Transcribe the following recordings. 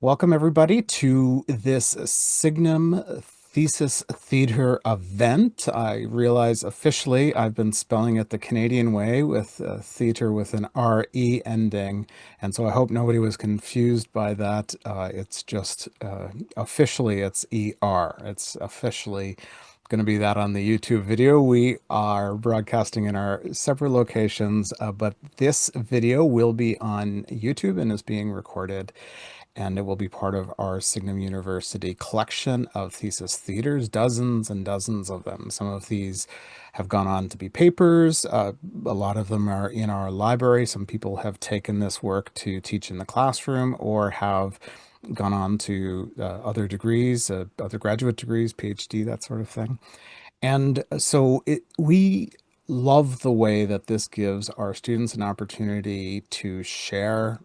Welcome, everybody, to this Signum Thesis Theater event. I realize officially I've been spelling it the Canadian way with theater with an R-E ending, and so I hope nobody was confused by that. It's just officially it's E-R. It's officially going to be that on the YouTube video. We are broadcasting in our separate locations, but this video will be on YouTube and is being recorded, and it will be part of our Signum University collection of thesis theaters, dozens and dozens of them. Some of these have gone on to be papers. A lot of them are in our library. Some people have taken this work to teach in the classroom or have gone on to other degrees, other graduate degrees, PhD, that sort of thing. And so we love the way that this gives our students an opportunity to share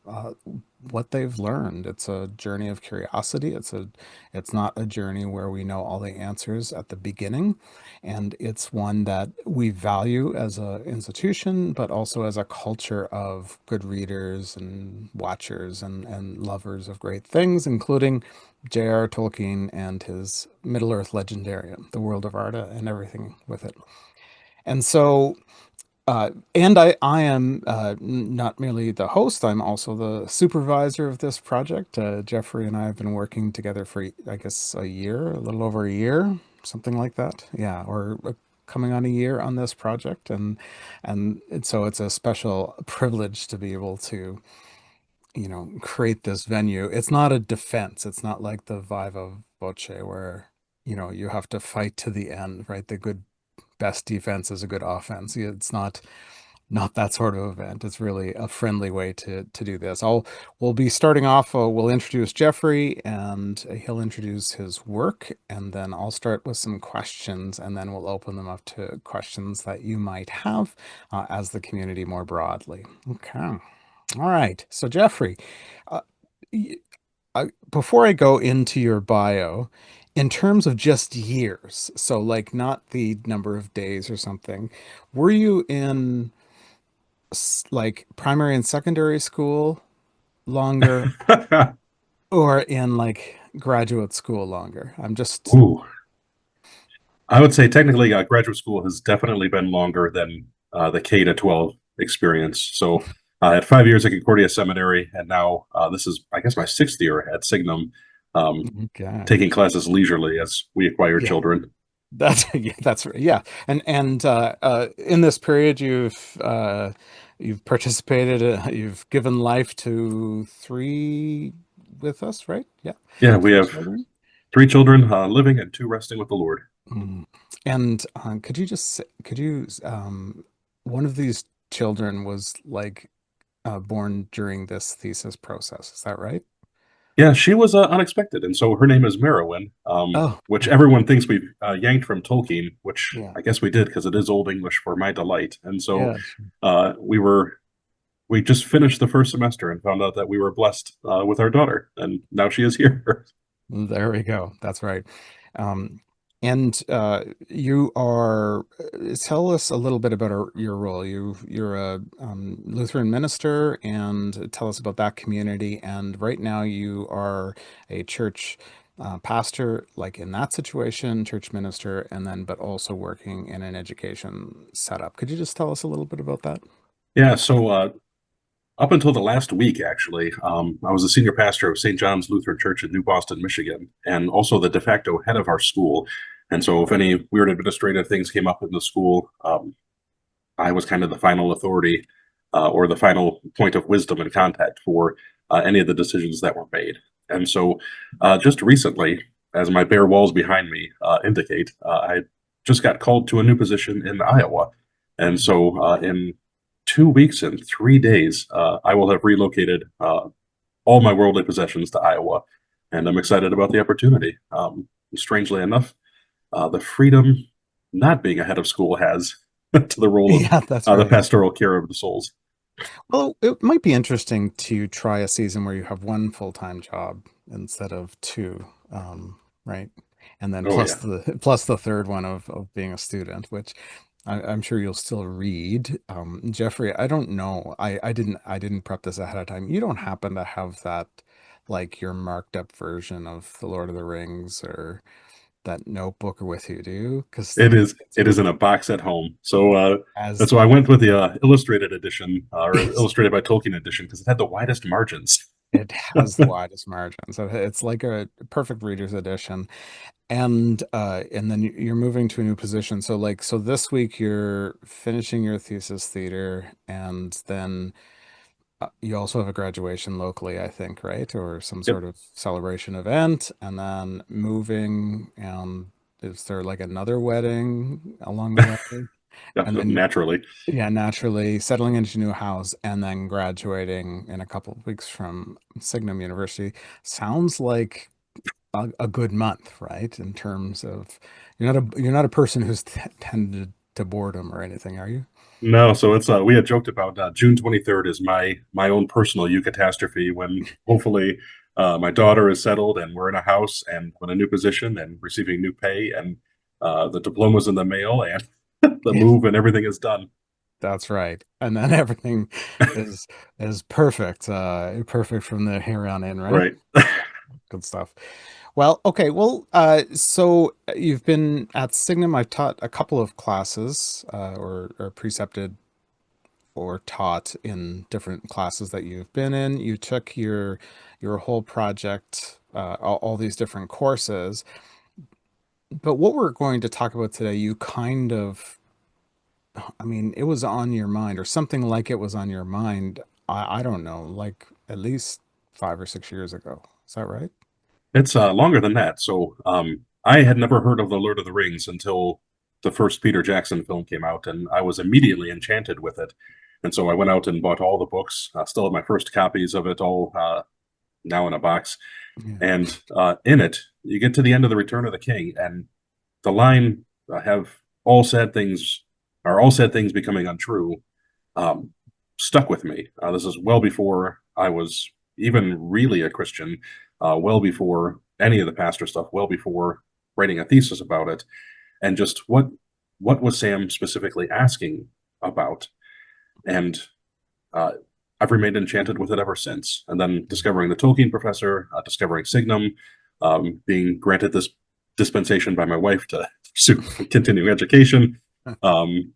what they've learned. It's a journey of curiosity. It's not a journey where we know all the answers at the beginning, and it's one that we value as an institution, but also as a culture of good readers and watchers and lovers of great things, including J.R. Tolkien and his Middle-earth legendarium, the world of Arda and everything with it. And so and I am not merely the host, I'm also the supervisor of this project. Jeffrey and I have been working together for, I guess, a year, a little over a year, something like that. Yeah, or coming on a year on this project. And so it's a special privilege to be able to, create this venue. It's not a defense. It's not like the Viva Voce where, you have to fight to the end, right? The good best defense is a good offense. It's not that sort of event. It's really a friendly way to do this. We'll be starting off. We'll introduce Jeffrey, and he'll introduce his work, and then I'll start with some questions, and then we'll open them up to questions that you might have as the community more broadly. Okay. All right. So Jeffrey, uh, y- before I go into your bio, in terms of just years, so like not the number of days or something, were you in like primary and secondary school longer or in like graduate school longer? I'm just, Ooh, I would say technically graduate school has definitely been longer than the K to 12 experience. So I had 5 years at Concordia Seminary, and now this is, I guess, my sixth year at Signum, okay. taking classes leisurely as we acquire Yeah. children. That's yeah, that's right. Yeah. And in this period you've participated, you've given life to three with us, right? Yeah. Yeah, we Three have children. three children living and two resting with the Lord. Mm. And could you just could you one of these children was like born during this thesis process, is that right? Yeah, she was unexpected, and so her name is Merowyn, Oh, which okay. everyone thinks we yanked from Tolkien, which Yeah. I guess we did because it is Old English for my delight. And so Yeah. we just finished the first semester and found out that we were blessed with our daughter, and now she is here. There we go. That's right. Um, and you are, tell us a little bit about your role. You're a Lutheran minister, and tell us about that community. And right now you are a church pastor, like in that situation, church minister, and then but also working in an education setup. Could you just tell us a little bit about that? Yeah, so up until the last week, actually, I was the senior pastor of St. John's Lutheran Church in New Boston, Michigan, and also the de facto head of our school. And so, if any weird administrative things came up in the school, I was kind of the final authority or the final point of wisdom and contact for any of the decisions that were made. And so, just recently, as my bare walls behind me indicate, I just got called to a new position in Iowa. And so, in 2 weeks and 3 days, I will have relocated all my worldly possessions to Iowa. And I'm excited about the opportunity. Strangely enough, the freedom not being a head of school has to the role of Yeah, that's the right. pastoral care of the souls. Well, it might be interesting to try a season where you have one full-time job instead of two, right? And then Oh, yeah. plus the third one of being a student, which I'm sure you'll still read. Jeffrey, I don't know. I didn't prep this ahead of time. You don't happen to have like your marked up version of The Lord of the Rings or that notebook with you, do you? Because It is. it's It is in pretty a box at home. So as that's why I went with the illustrated edition or illustrated by Tolkien edition because it had the widest margins. it has the widest margin. So it's like a perfect reader's edition. And then you're moving to a new position. So like so this week you're finishing your thesis theater and then you also have a graduation locally, I think, right? Or some Yep. sort of celebration event, and then moving, and is there like another wedding along the way? Yeah, And then, naturally. yeah, naturally settling into a new house and then graduating in a couple of weeks from Signum University. Sounds like a good month, right? In terms of you're not a person who's tended to boredom or anything, are you? No, so it's we had joked about June 23rd is my own personal eucatastrophe when hopefully my daughter is settled and we're in a house and in a new position and receiving new pay and the diploma's in the mail and the Yeah, move and everything is done. that's right. And then everything is is perfect, perfect from the here on in, right? Right. Good stuff. Well, okay. Well, so you've been at Signum. I've taught a couple of classes, or precepted or taught in different classes that you've been in. You took your whole project, all these different courses. But what we're going to talk about today, you kind of, I mean, it was on your mind, or something like it was on your mind. I don't know, like at least 5 or 6 years ago. Is that right? It's longer than that. So I had never heard of The Lord of the Rings until the first Peter Jackson film came out, and I was immediately enchanted with it. And so I went out and bought all the books. Still have my first copies of it, all now in a box. Yeah. And in it, you get to the end of the Return of the King, and the line "Have all sad things are all sad things becoming untrue" um, stuck with me. This is well before I was even really a Christian, well before any of the pastor stuff, well before writing a thesis about it, and just what was Sam specifically asking about, and uh, I've remained enchanted with it ever since. And then discovering the Tolkien professor, discovering Signum, being granted this dispensation by my wife to pursue continuing education. Um,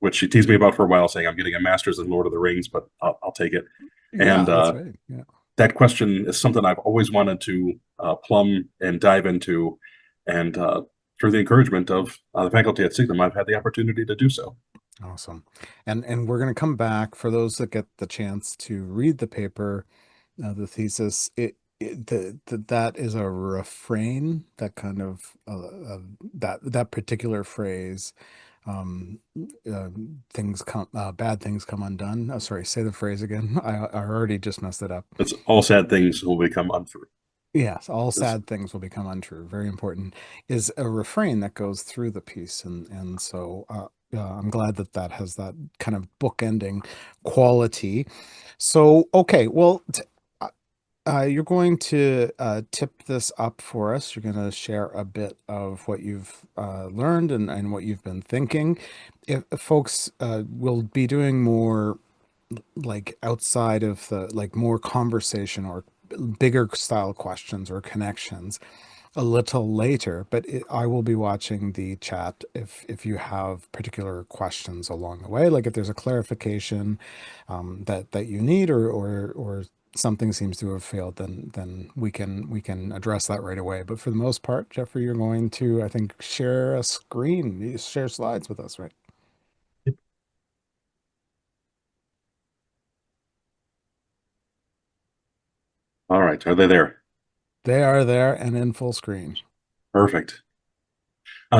which she teased me about for a while, saying I'm getting a master's in Lord of the Rings, but I'll take it. And Yeah, that's right. Yeah. that question is something I've always wanted to plumb and dive into. And through the encouragement of the faculty at Signum, I've had the opportunity to do so. Awesome. And we're going to come back for those that get the chance to read the paper, the thesis. That is a refrain that kind of that particular phrase, um, uh, things come bad things come undone. Oh, sorry, say the phrase again. I already just messed it up. It's all sad things will become untrue. Yes, all It's, sad things will become untrue. Very important is a refrain that goes through the piece, and so I'm glad that that has that kind of bookending quality. So, okay, well, you're going to tip this up for us. You're going to share a bit of what you've learned and what you've been thinking. If folks will be doing more like outside of the like more conversation or bigger style questions or connections a little later, but I will be watching the chat if you have particular questions along the way, like if there's a clarification that you need or something seems to have failed, then we can address that right away. But for the most part, Jeffrey, you're going to, I think, share a screen, you share slides with us, right? all right. Are they there? They are there and in full screen. Perfect.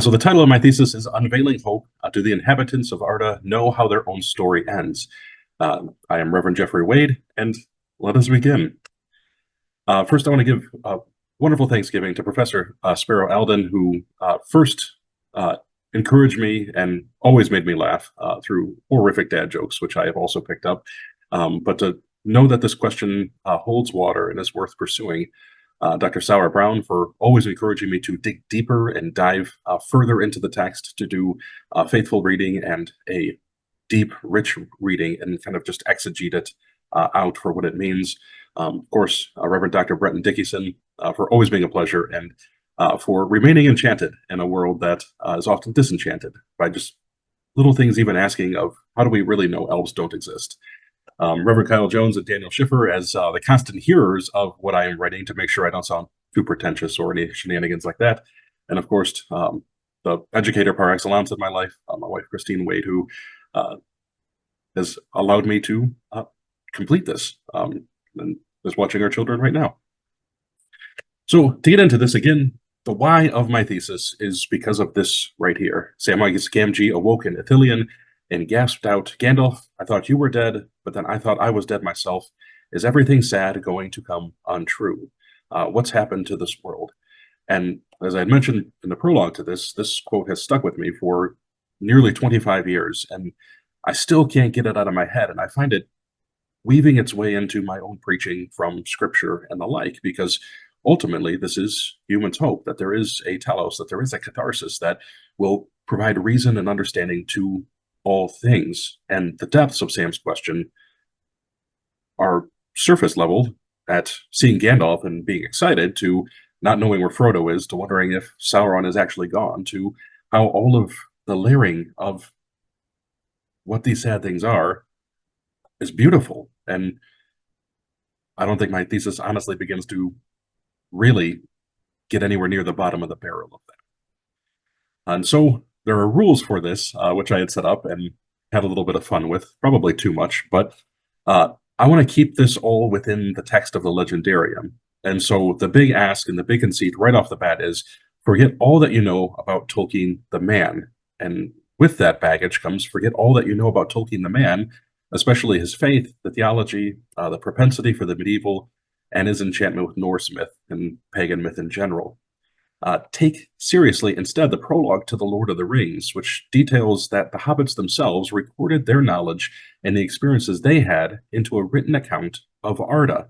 So the title of my thesis is Unveiling Hope. Do the inhabitants of Arda know how their own story ends? I am Reverend Jeffrey Wade, and let us begin. First, I want to give a wonderful Thanksgiving to Professor Sparrow Alden, who first encouraged me and always made me laugh through horrific dad jokes, which I have also picked up. But to know that this question holds water and is worth pursuing. Dr. Sauer Brown for always encouraging me to dig deeper and dive further into the text, to do faithful reading and a deep, rich reading and kind of just exegete it out for what it means. Of course, Reverend Dr. Brenton Dickinson, for always being a pleasure, and for remaining enchanted in a world that is often disenchanted by just little things, even asking of how do we really know elves don't exist. Reverend Kyle Jones and Daniel Schiffer as the constant hearers of what I am writing to make sure I don't sound too pretentious or any shenanigans like that. And of course, the educator par excellence in my life, my wife, Christine Wade, who has allowed me to complete this and is watching our children right now. So to get into this again, the why of my thesis is because of this right here. Samwise Gamgee awoke in Ithilien and gasped out, "Gandalf, I thought you were dead, but then I thought I was dead myself. Is everything sad going to come untrue? What's happened to this world?" And as I had mentioned in the prologue to this quote has stuck with me for nearly 25 years, and I still can't get it out of my head. And I find it weaving its way into my own preaching from scripture and the like, because ultimately this is humans' hope, that there is a telos, that there is a catharsis that will provide reason and understanding to all things. And the depths of Sam's question are surface level at seeing Gandalf and being excited, to not knowing where Frodo is, to wondering if Sauron is actually gone, to how all of the layering of what these sad things are is beautiful. And I don't think my thesis honestly begins to really get anywhere near the bottom of the barrel of that. And so there are rules for this, which I had set up and had a little bit of fun with, probably too much, but I want to keep this all within the text of the legendarium. And so the big ask and the big conceit right off the bat is forget all that you know about Tolkien the man. And with that baggage comes forget all that you know about Tolkien the man, especially his faith, the theology, the propensity for the medieval, and his enchantment with Norse myth and pagan myth in general. Take seriously instead the prologue to The Lord of the Rings, which details that the hobbits themselves recorded their knowledge and the experiences they had into a written account of Arda.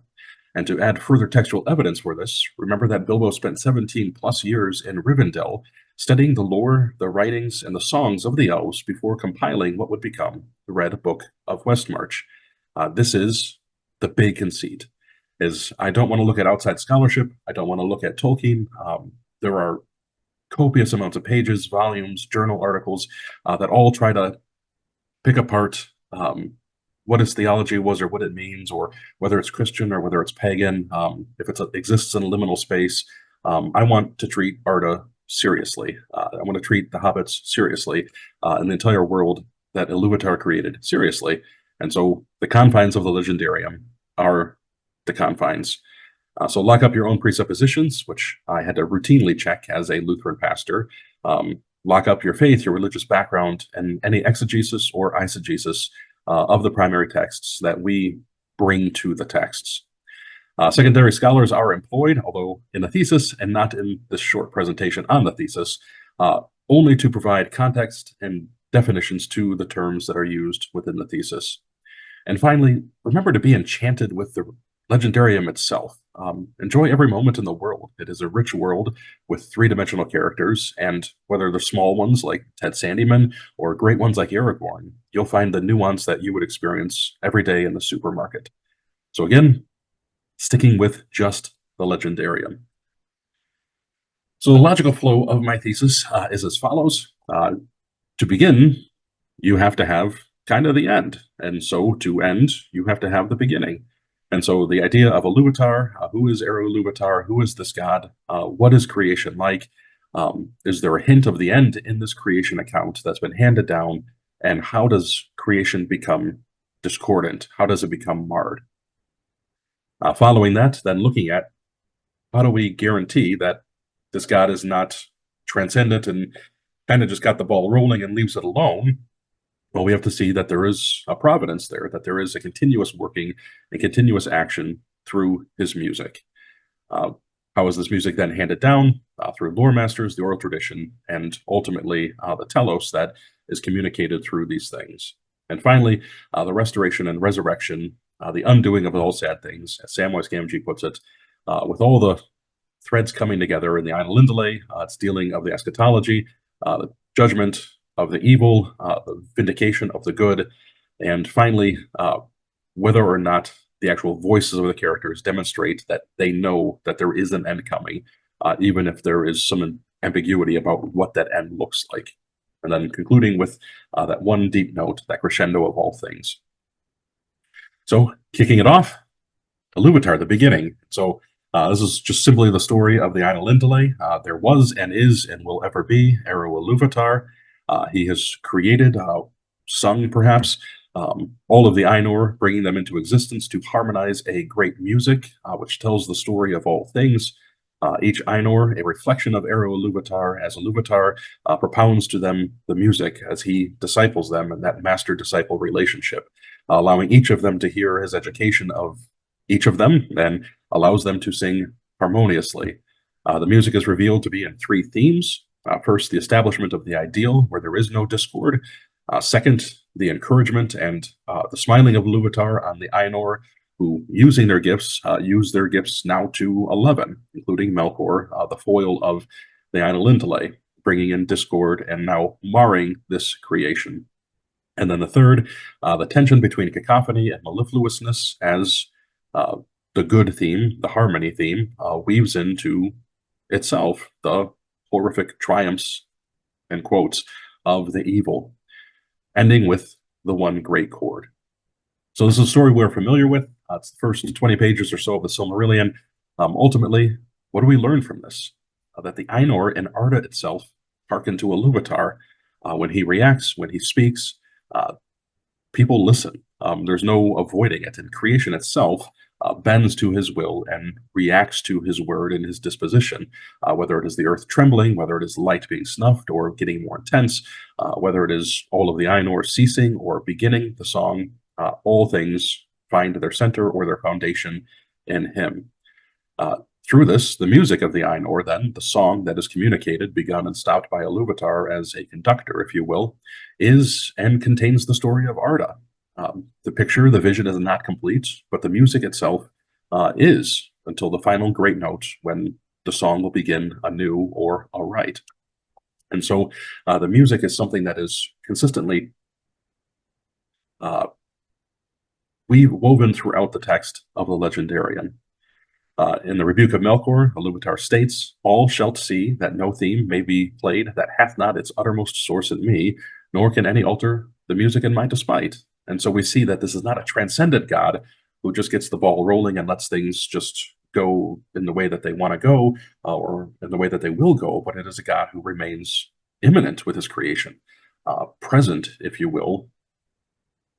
And to add further textual evidence for this, remember that Bilbo spent 17 plus years in Rivendell studying the lore, the writings, and the songs of the elves before compiling what would become the Red Book of Westmarch. This is the big conceit, is I don't want to look at outside scholarship. I don't want to look at Tolkien. There are copious amounts of pages, volumes, journal articles that all try to pick apart what his theology was or what it means, or whether it's Christian or whether it's pagan, if it exists in a liminal space. I want to treat Arda seriously. I want to treat the hobbits seriously, and the entire world that Iluvatar created seriously. And so the confines of the legendarium are the confines. So lock up your own presuppositions, which I had to routinely check as a Lutheran pastor. Lock up your faith, your religious background, and any exegesis or eisegesis of the primary texts that we bring to the texts. Secondary scholars are employed, although in a thesis and not in this short presentation on the thesis, only to provide context and definitions to the terms that are used within the thesis. And finally, remember to be enchanted with the legendarium itself. Enjoy every moment in the world. It is a rich world with three-dimensional characters, and whether they're small ones like Ted Sandyman or great ones like Aragorn, you'll find the nuance that you would experience every day in the supermarket. So again, sticking with just the legendarium. So the logical flow of my thesis is as follows. To begin, you have to have kind of the end. And so to end, you have to have the beginning. And so the idea of Iluvatar, who is Iluvatar, who is this god, what is creation like? Is there a hint of the end in this creation account that's been handed down? And how does creation become discordant? How does it become marred? Following that, then looking at how do we guarantee that this god is not transcendent and kind of just got the ball rolling and leaves it alone? Well, we have to see that there is a providence there, that there is a continuous working and continuous action through his music. How is this music then handed down? Through lore masters, the oral tradition, and ultimately the telos that is communicated through these things. And finally, the restoration and resurrection, the undoing of all sad things, as Samwise Gamgee puts it, with all the threads coming together in the Ainur, its dealing of the eschatology, the judgment of the evil, the vindication of the good, and finally, whether or not the actual voices of the characters demonstrate that they know that there is an end coming, even if there is some ambiguity about what that end looks like. And then concluding with that one deep note, that crescendo of all things. So, kicking it off, Iluvatar, the beginning. So, this is just simply the story of the Ainur. There was and is and will ever be Eru Iluvatar. He has created, sung perhaps, all of the Ainur, bringing them into existence to harmonize a great music, which tells the story of all things. Each Ainur, a reflection of Eru Iluvatar, as Iluvatar propounds to them the music as he disciples them in that master-disciple relationship, allowing each of them to hear his education of each of them and allows them to sing harmoniously. The music is revealed to be in three themes. First, the establishment of the ideal, where there is no discord. Second, the encouragement and the smiling of Iluvatar on the Ainur, who, using their gifts, use their gifts now to 11, including Melkor, the foil of the Ainur, bringing in discord and now marring this creation. And then the third, the tension between cacophony and mellifluousness, as the good theme, the harmony theme, weaves into itself the horrific triumphs and quotes of the evil, ending with the one great chord. So this is a story we're familiar with. It's the first 20 pages or so of the Silmarillion. Ultimately, what do we learn from this? That the Ainur and Arda itself hearken to Iluvatar. When he reacts, when he speaks, people listen. There's no avoiding it. And creation itself bends to his will and reacts to his word and his disposition, whether it is the earth trembling, whether it is light being snuffed or getting more intense, whether it is all of the Ainur ceasing or beginning the song, all things find their center or their foundation in him. Through this, the music of the Ainur, then, the song that is communicated, begun and stopped by Iluvatar as a conductor, if you will, is and contains the story of Arda. The picture, the vision is not complete, but the music itself is, until the final great note when the song will begin anew or aright. And so the music is something that is consistently woven throughout the text of the legendarium. In the Rebuke of Melkor, Iluvatar states, "All shalt see that no theme may be played that hath not its uttermost source in me, nor can any alter the music in my despite." And so we see that this is not a transcendent God who just gets the ball rolling and lets things just go in the way that they want to go or in the way that they will go, but it is a God who remains immanent with his creation, present, if you will,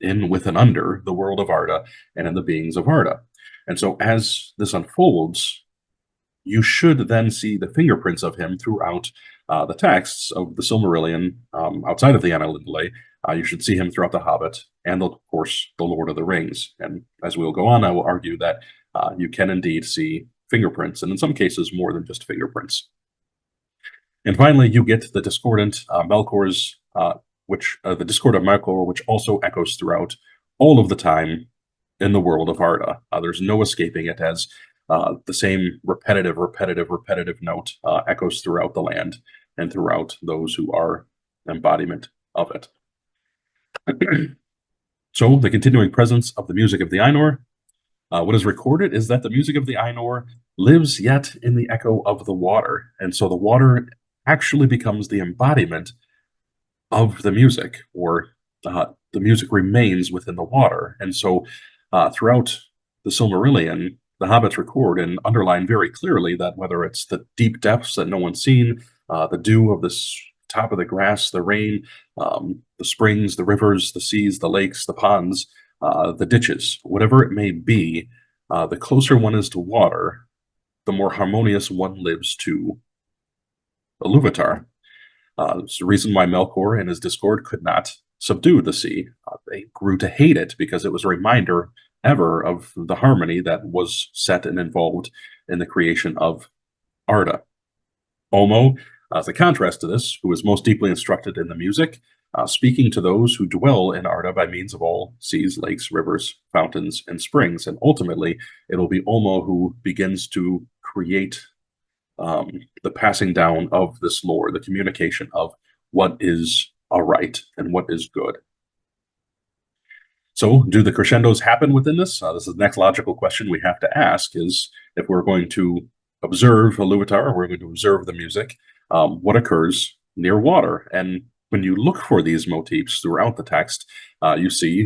in, with, and under the world of Arda and in the beings of Arda. And so as this unfolds, you should then see the fingerprints of him throughout the texts of the Silmarillion, outside of the Ainur. You should see him throughout the Hobbit and, of course, the Lord of the Rings. And as we'll go on, I will argue that you can indeed see fingerprints, and in some cases more than just fingerprints. And finally, you get the discordant Melkor's, the discord of Melkor, which also echoes throughout all of the time in the world of Arda. There's no escaping it, as the same repetitive note echoes throughout the land and throughout those who are embodiment of it. So the continuing presence of the music of the Ainur, what is recorded is that the music of the Ainur lives yet in the echo of the water. And so the water actually becomes the embodiment of the music, or the music remains within the water. And so throughout the Silmarillion, the Hobbits record and underline very clearly that whether it's the deep depths that no one's seen, the dew of this top of the grass, the rain, the springs, the rivers, the seas, the lakes, the ponds, the ditches, whatever it may be, the closer one is to water, the more harmonious one lives to Iluvatar. It's the reason why Melkor and his discord could not subdue the sea. They grew to hate it because it was a reminder ever of the harmony that was set and involved in the creation of Arda. Olmo, as a contrast to this, who is most deeply instructed in the music, speaking to those who dwell in Arda by means of all seas, lakes, rivers, fountains, and springs. And ultimately, it'll be Olmo who begins to create the passing down of this lore, the communication of what is aright and what is good. So, do the crescendos happen within this? This is the next logical question we have to ask: is if we're going to observe Iluvatar, we're going to observe the music, what occurs near water? And when you look for these motifs throughout the text, you see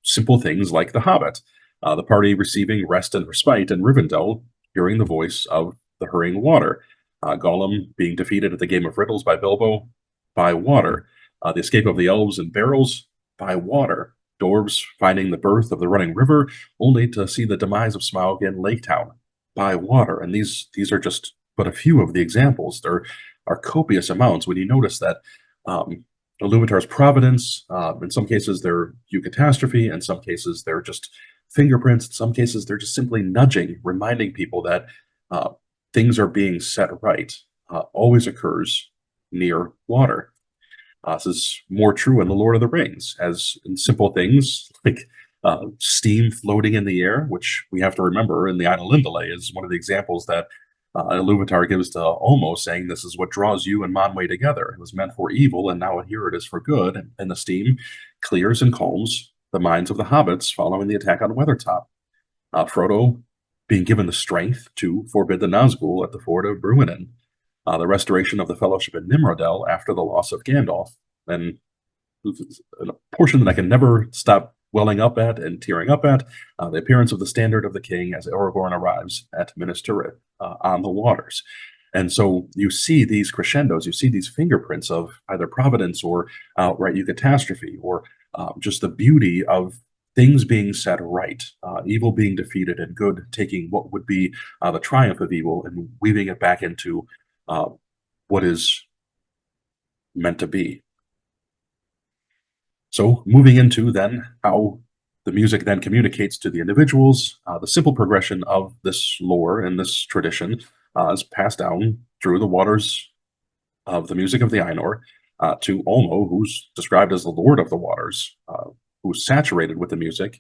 simple things like the Hobbit, the party receiving rest and respite in Rivendell, hearing the voice of the hurrying water, Gollum being defeated at the game of riddles by Bilbo by water, the escape of the elves in barrels by water, dwarves finding the birth of the running river, only to see the demise of Smaug in Lake Town by water. And these are just but a few of the examples. There are copious amounts when you notice that Iluvatar's providence, in some cases they're eucatastrophe, in some cases they're just fingerprints, in some cases they're just simply nudging, reminding people that things are being set right, always occurs near water. This is more true in The Lord of the Rings, as in simple things like steam floating in the air, which we have to remember in the Ainulindale is one of the examples that Iluvatar gives to Olmo, saying this is what draws you and Manwë together. It was meant for evil, and now here it is for good. And the steam clears and calms the minds of the hobbits following the attack on Weathertop. Frodo being given the strength to forbid the Nazgul at the ford of Bruinen. The restoration of the Fellowship in Nimrodel after the loss of Gandalf, and a portion that I can never stop welling up at and tearing up at, the appearance of the standard of the king as Aragorn arrives at Minas Tirith on the waters. And so you see these crescendos, you see these fingerprints of either providence or outright eucatastrophe, or just the beauty of things being set right, evil being defeated, and good taking what would be the triumph of evil and weaving it back into what is meant to be. So moving into then how the music then communicates to the individuals, the simple progression of this lore and this tradition is passed down through the waters of the music of the Ainur to Olmo, who's described as the Lord of the Waters, who's saturated with the music,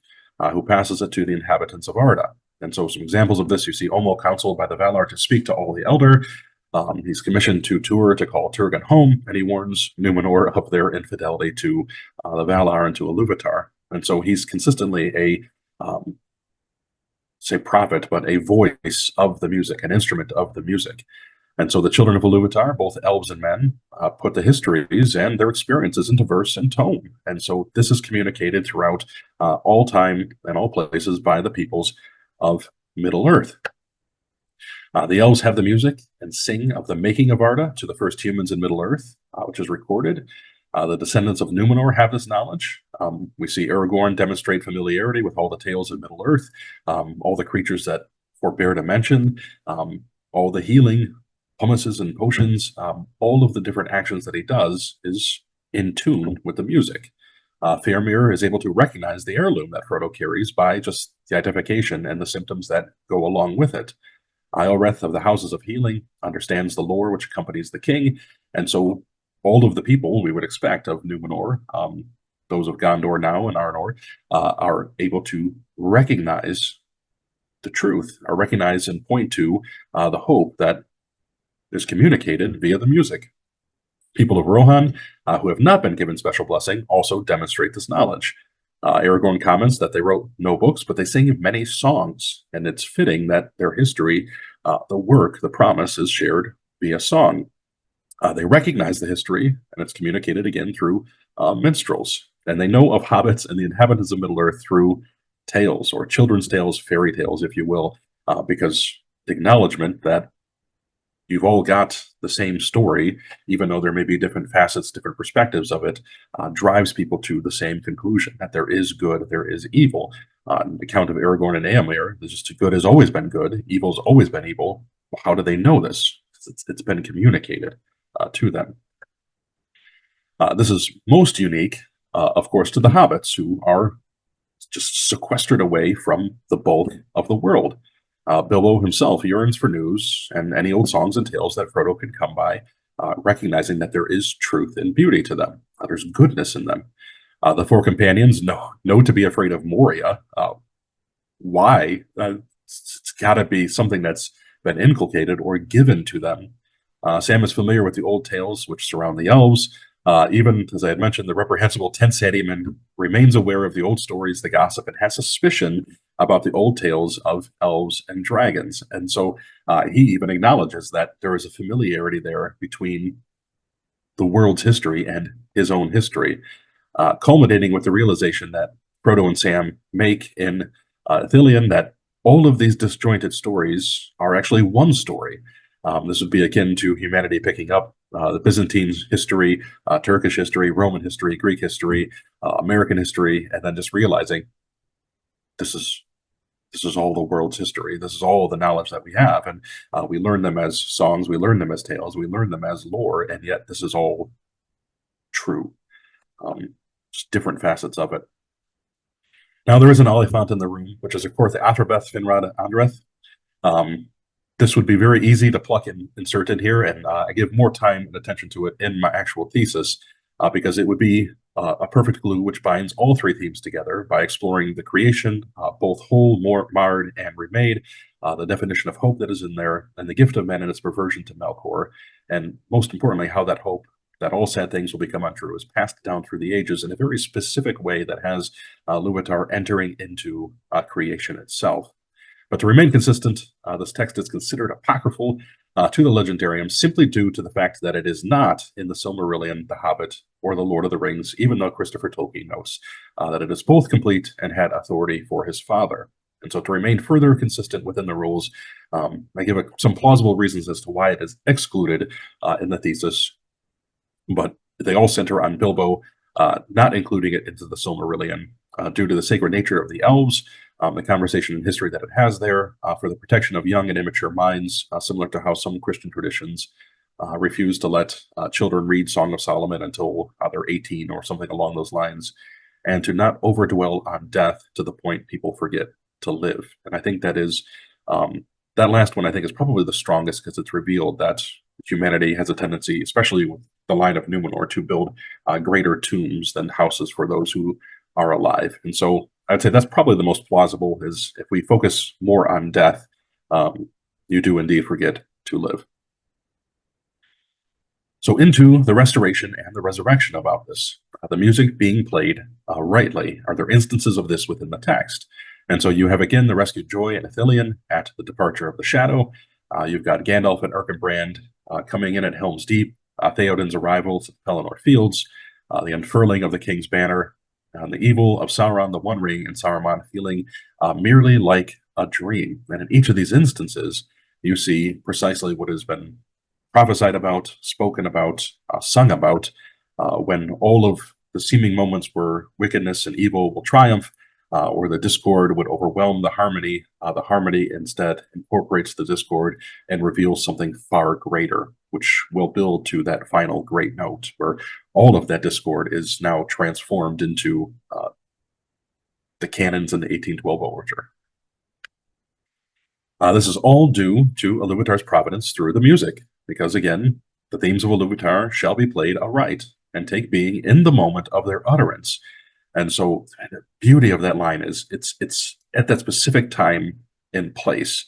who passes it to the inhabitants of Arda. And so some examples of this, you see Olmo counseled by the Valar to speak to all the elder. He's commissioned to Tuor to call Turgon home, and he warns Numenor of their infidelity to the Valar and to Iluvatar. And so he's consistently a, say prophet, but a voice of the music, an instrument of the music. And so the children of Iluvatar, both elves and men, put the histories and their experiences into verse and tone. And so this is communicated throughout all time and all places by the peoples of Middle-earth. The elves have the music and sing of the making of Arda to the first humans in Middle-earth, which is recorded. The descendants of Numenor have this knowledge. We see Aragorn demonstrate familiarity with all the tales of Middle-earth, all the creatures that forbear to mention, all the healing, pumices and potions, all of the different actions that he does is in tune with the music. Faramir is able to recognize the heirloom that Frodo carries by just the identification and the symptoms that go along with it. Ioreth of the Houses of Healing understands the lore which accompanies the king, and so all of the people we would expect of Numenor, those of Gondor now and Arnor, are able to recognize the truth, or recognize and point to the hope that is communicated via the music. People of Rohan, who have not been given special blessing, also demonstrate this knowledge. Aragorn comments that they wrote no books, but they sing many songs, and it's fitting that their history, the work, the promise, is shared via song. They recognize the history, and it's communicated again through minstrels, and they know of hobbits and the inhabitants of Middle-earth through tales, or children's tales, fairy tales, if you will, because the acknowledgement that you've all got the same story, even though there may be different facets, different perspectives of it, drives people to the same conclusion, that there is good, there is evil. The account of Aragorn and Éomer, just good has always been good, evil's always been evil. Well, how do they know this? It's been communicated to them. This is most unique, of course, to the hobbits, who are just sequestered away from the bulk of the world. Bilbo himself yearns for news and any old songs and tales that Frodo can come by, recognizing that there is truth and beauty to them. There's goodness in them. The four companions know to be afraid of Moria. Why? It's got to be something that's been inculcated or given to them. Sam is familiar with the old tales which surround the elves. Even as I had mentioned, the reprehensible 10th Sandyman remains aware of the old stories, the gossip, and has suspicion about the old tales of elves and dragons. And so he even acknowledges that there is a familiarity there between the world's history and his own history, culminating with the realization that Frodo and Sam make in Ithilien that all of these disjointed stories are actually one story. This would be akin to humanity picking up the Byzantine history, Turkish history, Roman history, Greek history, American history, and then just realizing this is all the world's history. This is all the knowledge that we have, and we learn them as songs, we learn them as tales, we learn them as lore, and yet this is all true. Just different facets of it. Now there is an Oliphant in the room, which is of course the Athrabeth Finrod Andreth. This would be very easy to pluck and insert in here, and I give more time and attention to it in my actual thesis because it would be a perfect glue which binds all three themes together by exploring the creation, both whole, marred, and remade, the definition of hope that is in there, and the gift of man and its perversion to Melkor, and most importantly, how that hope that all sad things will become untrue is passed down through the ages in a very specific way that has Ilúvatar entering into creation itself. But to remain consistent, this text is considered apocryphal to the legendarium simply due to the fact that it is not in the Silmarillion, the Hobbit, or the Lord of the Rings, even though Christopher Tolkien notes that it is both complete and had authority for his father. And so to remain further consistent within the rules, I give some plausible reasons as to why it is excluded in the thesis, but they all center on Bilbo not including it into the Silmarillion due to the sacred nature of the elves, the conversation and history that it has there, for the protection of young and immature minds, similar to how some Christian traditions refuse to let children read Song of Solomon until they're 18 or something along those lines, and to not overdwell on death to the point people forget to live. And I think that is, that last one I think is probably the strongest because it's revealed that humanity has a tendency, especially with the line of Numenor, to build greater tombs than houses for those who are alive. And so I'd say that's probably the most plausible, is if we focus more on death, you do indeed forget to live. So into the restoration and the resurrection about this, the music being played rightly. Are there instances of this within the text? And so you have again the rescued Joy and Ithilien at the departure of the shadow. You've got Gandalf and Erkenbrand coming in at Helm's Deep, Theoden's arrival to the Pelennor Fields, the unfurling of the King's Banner, the evil of Sauron, the One Ring, and Saruman feeling merely like a dream. And in each of these instances, you see precisely what has been prophesied about, spoken about, sung about, when all of the seeming moments where wickedness and evil will triumph, or the discord would overwhelm the harmony instead incorporates the discord and reveals something far greater, which will build to that final great note where all of that discord is now transformed into the canons in the 1812 overture. This is all due to Ilúvatar's providence through the music, because again, the themes of Ilúvatar shall be played aright and take being in the moment of their utterance. And so the beauty of that line is it's at that specific time and place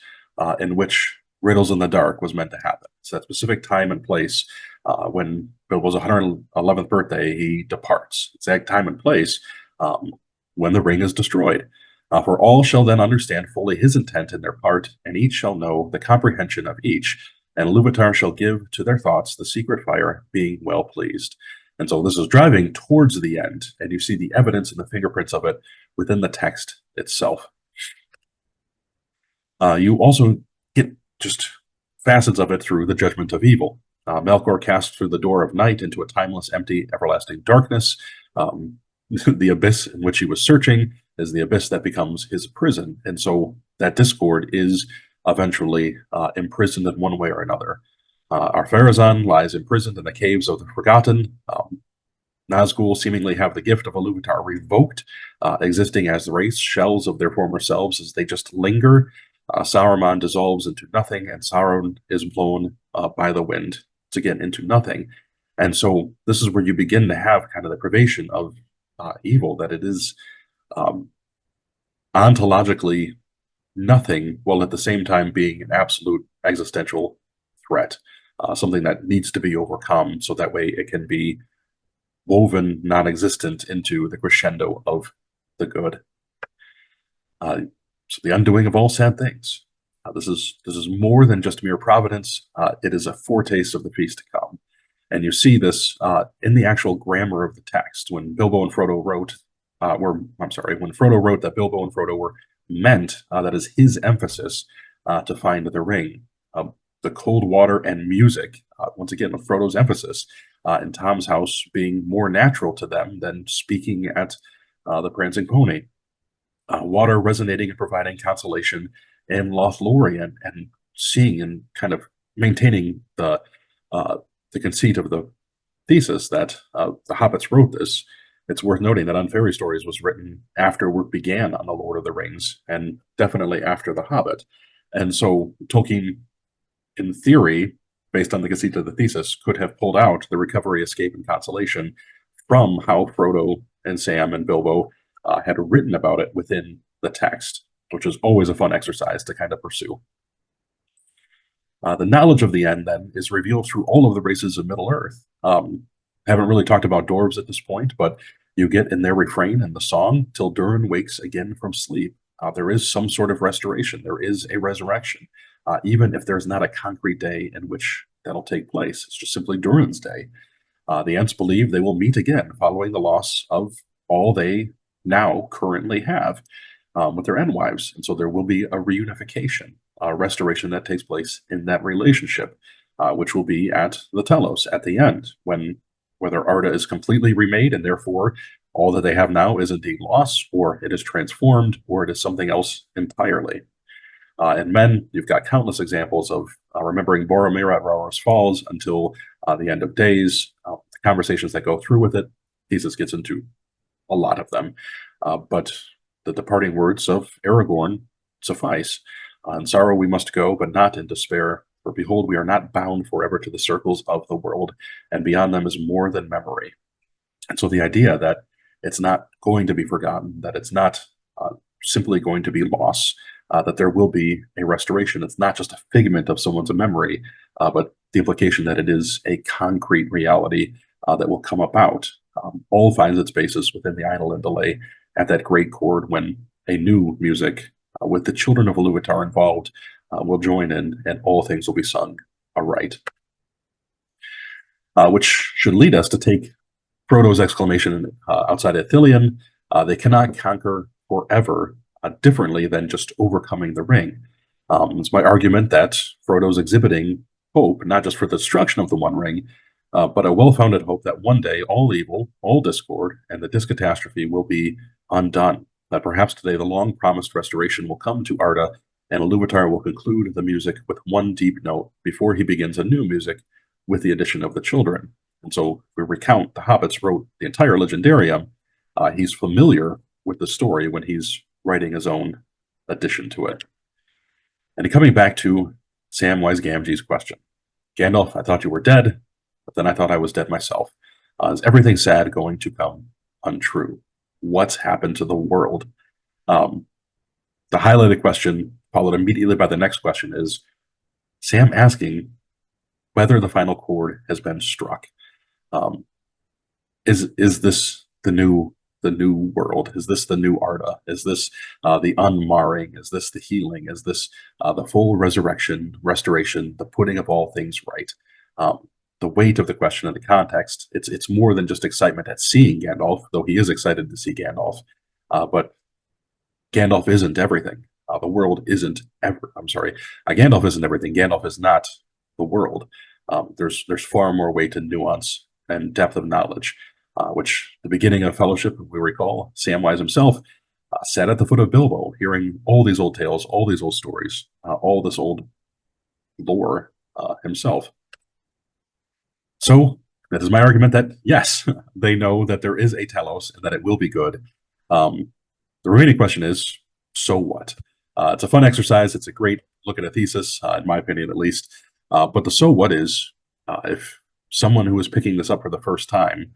in which Riddles in the Dark was meant to happen. It's that specific time and place when Bilbo's 111th birthday, he departs. It's that time and place when the ring is destroyed. For all shall then understand fully his intent in their part, and each shall know the comprehension of each, and Ilúvatar shall give to their thoughts the secret fire, being well pleased. And so this is driving towards the end, and you see the evidence and the fingerprints of it within the text itself. You also get just facets of it through the judgment of evil. Melkor casts through the door of night into a timeless, empty, everlasting darkness. The abyss in which he was searching is the abyss that becomes his prison. And so that discord is eventually imprisoned in one way or another. Ar-Pharazôn lies imprisoned in the caves of the Forgotten. Nazgul seemingly have the gift of Ilúvatar revoked, existing as race shells of their former selves as they just linger. Saruman dissolves into nothing, and Sauron is blown by the wind, again, into nothing. And so this is where you begin to have kind of the privation of evil, that it is ontologically nothing, while at the same time being an absolute existential threat, something that needs to be overcome so that way it can be woven non-existent into the crescendo of the good. So the undoing of all sad things. This is more than just mere providence. It is a foretaste of the feast to come, and you see this in the actual grammar of the text. When Bilbo and Frodo wrote, when Frodo wrote that Bilbo and Frodo were meant, that is his emphasis, to find the ring. The cold water and music, once again, of Frodo's emphasis, in Tom's house being more natural to them than speaking at the prancing pony. Water resonating and providing consolation in Lothlorien, and seeing and kind of maintaining the conceit of the thesis that the Hobbits wrote this. It's worth noting that Unfairy Stories was written after work began on The Lord of the Rings, and definitely after The Hobbit. And so Tolkien, in theory, based on the conceit of the thesis, could have pulled out the recovery, escape, and consolation from how Frodo and Sam and Bilbo had written about it within the text, which is always a fun exercise to kind of pursue. The knowledge of the end, then, is revealed through all of the races of Middle-earth. Haven't really talked about dwarves at this point, but you get in their refrain in the song, "Till Durin wakes again from sleep." There is some sort of restoration. There is a resurrection, even if there's not a concrete day in which that'll take place. It's just simply Durin's day. The Ents believe they will meet again following the loss of all they now currently have with their Endwives. And so there will be a reunification, a restoration that takes place in that relationship, which will be at the telos, at the end, when whether Arda is completely remade and therefore all that they have now is indeed lost, or it is transformed, or it is something else entirely. In men, you've got countless examples of remembering Boromir at Rauros Falls until the end of days, the conversations that go through with it. Thesis gets into a lot of them, but the departing words of Aragorn suffice. In sorrow we must go, but not in despair. For behold, we are not bound forever to the circles of the world, and beyond them is more than memory. And so the idea that it's not going to be forgotten, that it's not simply going to be lost, that there will be a restoration. It's not just a figment of someone's memory, but the implication that it is a concrete reality that will come about. All finds its basis within the Ainur delay at that great chord when a new music with the children of Iluvatar involved will join in, and all things will be sung aright. Which should lead us to take Frodo's exclamation outside Ithilien, they cannot conquer forever, differently than just overcoming the ring. It's my argument that Frodo's exhibiting hope, not just for the destruction of the One Ring, but a well-founded hope that one day all evil, all discord, and the discatastrophe will be undone. That perhaps today the long-promised restoration will come to Arda, and Iluvatar will conclude the music with one deep note before he begins a new music with the addition of the children. And so, if we recount, the Hobbits wrote the entire legendarium. He's familiar with the story when he's writing his own addition to it. And coming back to Samwise Gamgee's question, Gandalf, I thought you were dead, but then I thought I was dead myself. Is everything sad going to come untrue? What's happened to the world? The highlighted question, followed immediately by the next question, is Sam asking whether the final chord has been struck. Is this the new world? Is this the new Arda? Is this the unmarring? Is this the healing? Is this the full resurrection, restoration, the putting of all things right? The weight of the question and the context, it's more than just excitement at seeing Gandalf, though he is excited to see Gandalf. But Gandalf isn't everything. The world isn't Gandalf isn't everything. Gandalf is not the world. There's far more weight and nuance and depth of knowledge, which the beginning of Fellowship, we recall, Samwise himself sat at the foot of Bilbo, hearing all these old tales, all these old stories, all this old lore himself. So that is my argument that, yes, they know that there is a telos and that it will be good. The remaining question is, so what? It's a fun exercise. It's a great look at a thesis, in my opinion, at least. But the so what is, if someone who is picking this up for the first time,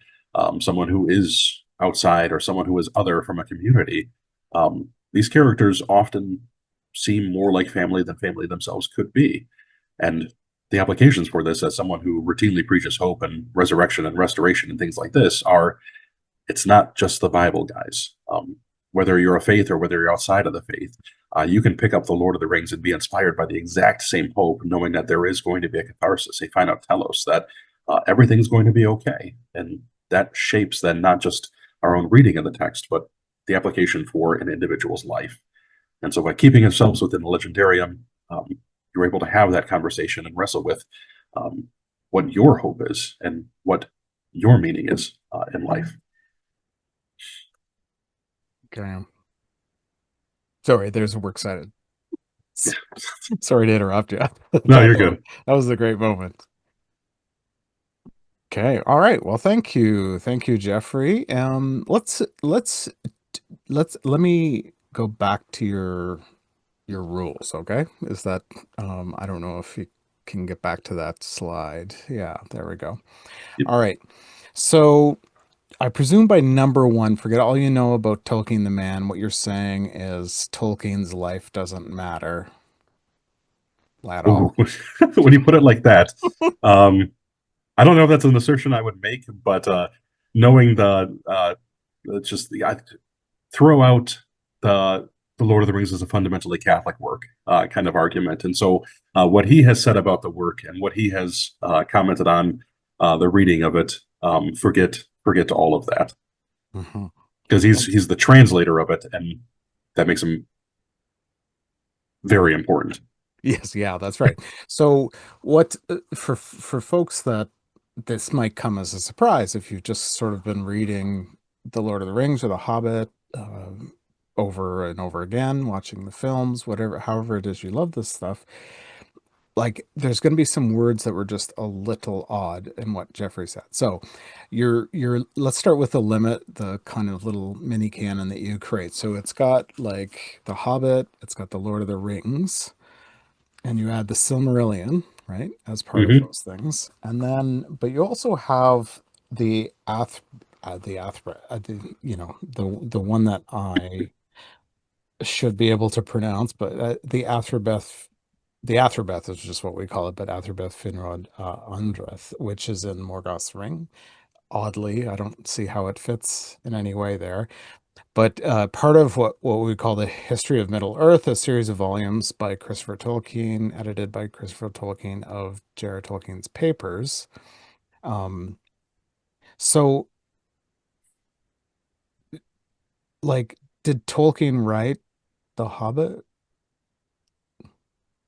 someone who is outside or someone who is other from a community, these characters often seem more like family than family themselves could be. And the applications for this, as someone who routinely preaches hope and resurrection and restoration and things like this, are it's not just the Bible, guys. Whether you're a faith or whether you're outside of the faith, you can pick up the Lord of the Rings and be inspired by the exact same hope, knowing that there is going to be a catharsis, a final telos, that everything's going to be okay. And that shapes then not just our own reading of the text, but the application for an individual's life. And so by keeping ourselves within the legendarium, you're able to have that conversation and wrestle with what your hope is and what your meaning is in life. Okay. Sorry, there's a works cited. Sorry to interrupt you. No, you're good. That was a great moment. Okay. All right. Well, thank you. Thank you, Jeffrey. Let me go back to your rules, okay? Is that I don't know if you can get back to that slide. Yeah, there we go. Yep. All right. So I presume by number one, forget all you know about Tolkien the man. What you're saying is Tolkien's life doesn't matter at Ooh, all. when you put it like that, I don't know if that's an assertion I would make, but knowing just the I throw out the Lord of the Rings as a fundamentally Catholic work kind of argument, and so what he has said about the work and what he has commented on the reading of it, forget all of that because he's the translator of it, and that makes him very important. Yes, yeah, that's right. So what for folks that this might come as a surprise if you've just sort of been reading The Lord of the Rings or The Hobbit over and over again, watching the films, whatever, however it is you love this stuff, like there's going to be some words that were just a little odd in what Jeffrey said. So let's start with the limit, the kind of little mini canon that you create. So it's got like The Hobbit, it's got The Lord of the Rings, and you add the Silmarillion, right, as part of Mm-hmm. those things. And then, but you also have the the one that I should be able to pronounce, but the Athrobeth is just what we call it, but Athrobeth Finrod Undreth, which is in Morgoth's Ring. Oddly, I don't see how it fits in any way there. But part of what we call the History of Middle Earth, a series of volumes by Christopher Tolkien, edited by Christopher Tolkien of J.R. Tolkien's papers. Um, so, like, did Tolkien write The Hobbit?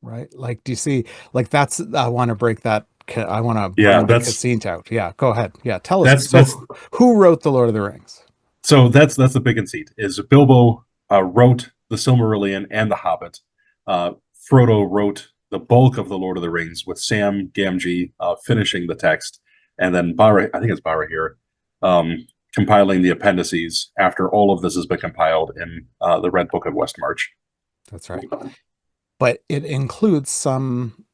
Right? Like, do you see? Like, that's I want to break that. I want to Yeah, bring the casino out. Yeah, go ahead. Yeah, tell us. that's So, that's who wrote The Lord of the Rings? that's the big conceit. Is Bilbo wrote the Silmarillion and the Hobbit. Uh, Frodo wrote the bulk of the Lord of the Rings, with Sam Gamgee finishing the text, and then Bara, I think it's Bara here, compiling the appendices after all of this has been compiled in the Red Book of Westmarch. That's right. But it includes some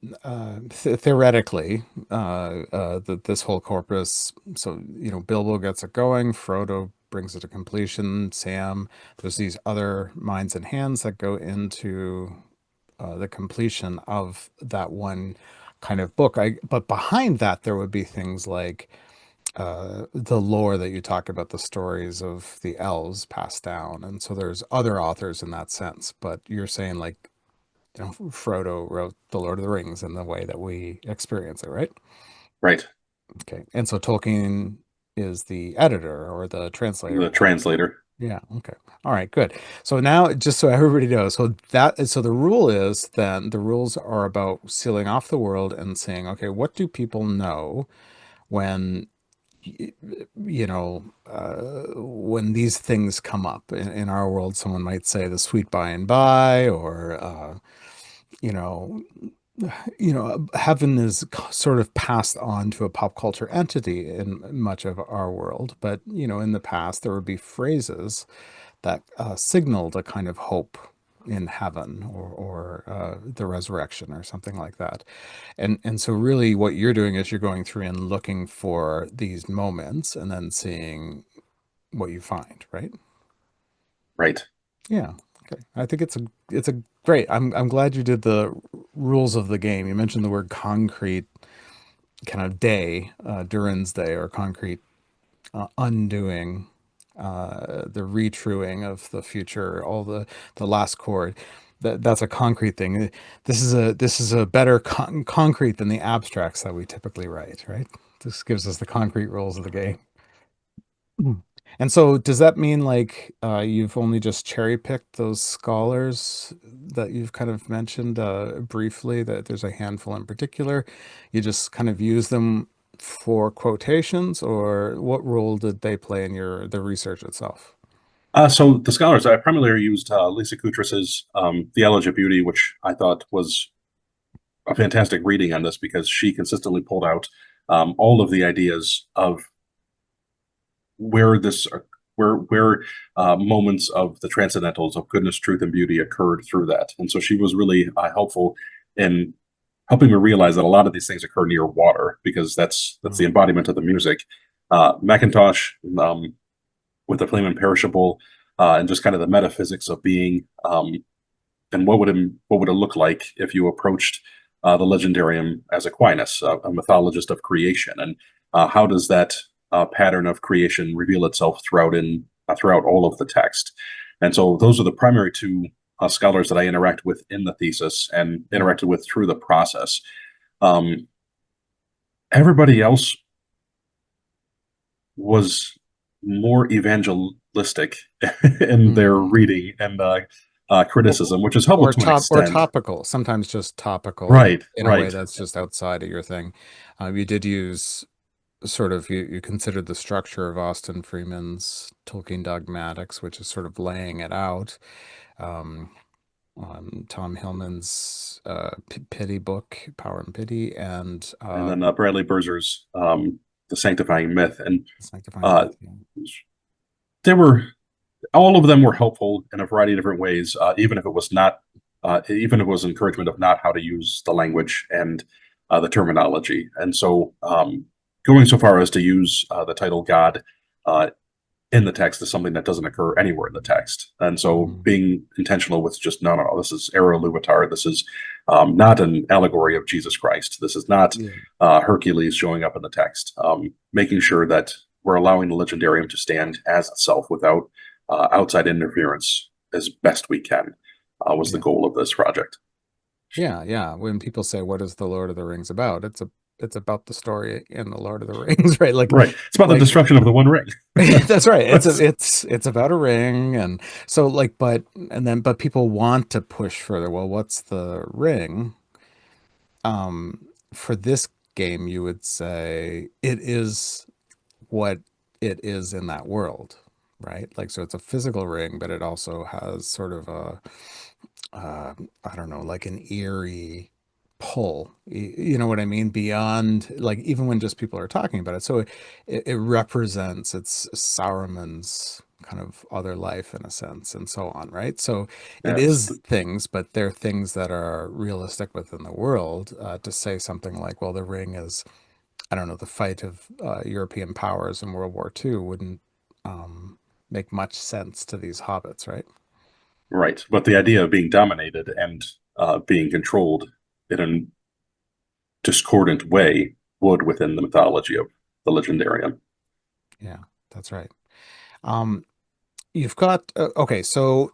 theoretically this whole corpus. So Bilbo gets it going, Frodo brings it to completion, Sam, there's these other minds and hands that go into the completion of that one kind of book. But behind that there would be things like the lore that you talk about, the stories of the elves passed down, and so there's other authors in that sense. But you're saying like Frodo wrote The Lord of the Rings in the way that we experience it, right? Right. Okay. And so Tolkien is the editor or the translator. The translator. Yeah. Okay. All right. Good. So now, just so everybody knows, so the rule is then the rules are about sealing off the world and saying, okay, what do people know when when these things come up in our world? Someone might say the sweet by and by, or you know heaven is sort of passed on to a pop culture entity in much of our world. But, in the past, there would be phrases that signaled a kind of hope in heaven or the resurrection or something like that. And so really what you're doing is you're going through and looking for these moments and then seeing what you find, right? Right. Yeah. Okay. I think it's a great. I'm glad you did the rules of the game. You mentioned the word concrete kind of day, Durin's day, or concrete undoing, the retruing of the future, all the last chord. That's a concrete thing. This is a better concrete than the abstracts that we typically write, right? This gives us the concrete rules of the game. Mm. And so, does that mean like you've only just cherry picked those scholars that you've kind of mentioned briefly? That there's a handful in particular. You just kind of use them for quotations, or what role did they play in the research itself? So the scholars, I primarily used Lisa Koutras's Theology of Beauty, which I thought was a fantastic reading on this because she consistently pulled out all of the ideas of where this where moments of the transcendentals of goodness, truth, and beauty occurred through that. And so she was really helpful in helping me realize that a lot of these things occur near water because that's the Mm. embodiment of the music. Macintosh with the flame imperishable and just kind of the metaphysics of being and what would it look like if you approached the legendarium as Aquinas, a mythologist of creation, and how does that pattern of creation reveal itself throughout all of the text? And so those are the primary two scholars that I interact with in the thesis and Mm. interacted with through the process. Um, Everybody else was more evangelistic in their Mm. reading and Or, criticism, which is helpful to an or extent. topical, sometimes just topical Right, in a way right. that's just outside of your thing. You did use sort of you considered the structure of Austin Freeman's Tolkien dogmatics, which is sort of laying it out. Um, Tom Hillman's pity book, Power and Pity, and And then Bradley Burzer's The Sanctifying Myth. And Sanctifying uh, Myth. Yeah. they were, all of them were helpful in a variety of different ways, even if it was not, even if it was encouragement of not how to use the language and the terminology. And so going so far as to use the title God uh, in the text is something that doesn't occur anywhere in the text. And so Mm. being intentional with just, no, this is Ero Luvatar. This is not an allegory of Jesus Christ. This is not Yeah. Hercules showing up in the text. Making sure that we're allowing the legendarium to stand as itself without outside interference as best we can was the Yeah. goal of this project. Yeah, yeah. When people say, "What is the Lord of the Rings about?" It's about the story in the Lord of the Rings, right? Right. It's about the Like destruction of the One Ring. that's right. That's It's about a ring, and so like, but people want to push further. Well, what's the ring? For this game, you would say it is what it is in that world, right? Like, so it's a physical ring, but it also has sort of a I don't know, like an eerie pull. You know what I mean? Beyond, like, even when just people are talking about it. So it represents it's Sauron's kind of other life in a sense, and so on, right? So it yes. is things, but they're things that are realistic within the world. To say something like, well, the ring is, I don't know, the fight of European powers in World War II wouldn't um, make much sense to these hobbits, right? Right. But the idea of being dominated and being controlled in a discordant way would within the mythology of the legendarium. Yeah, that's right. Um, you've got okay, so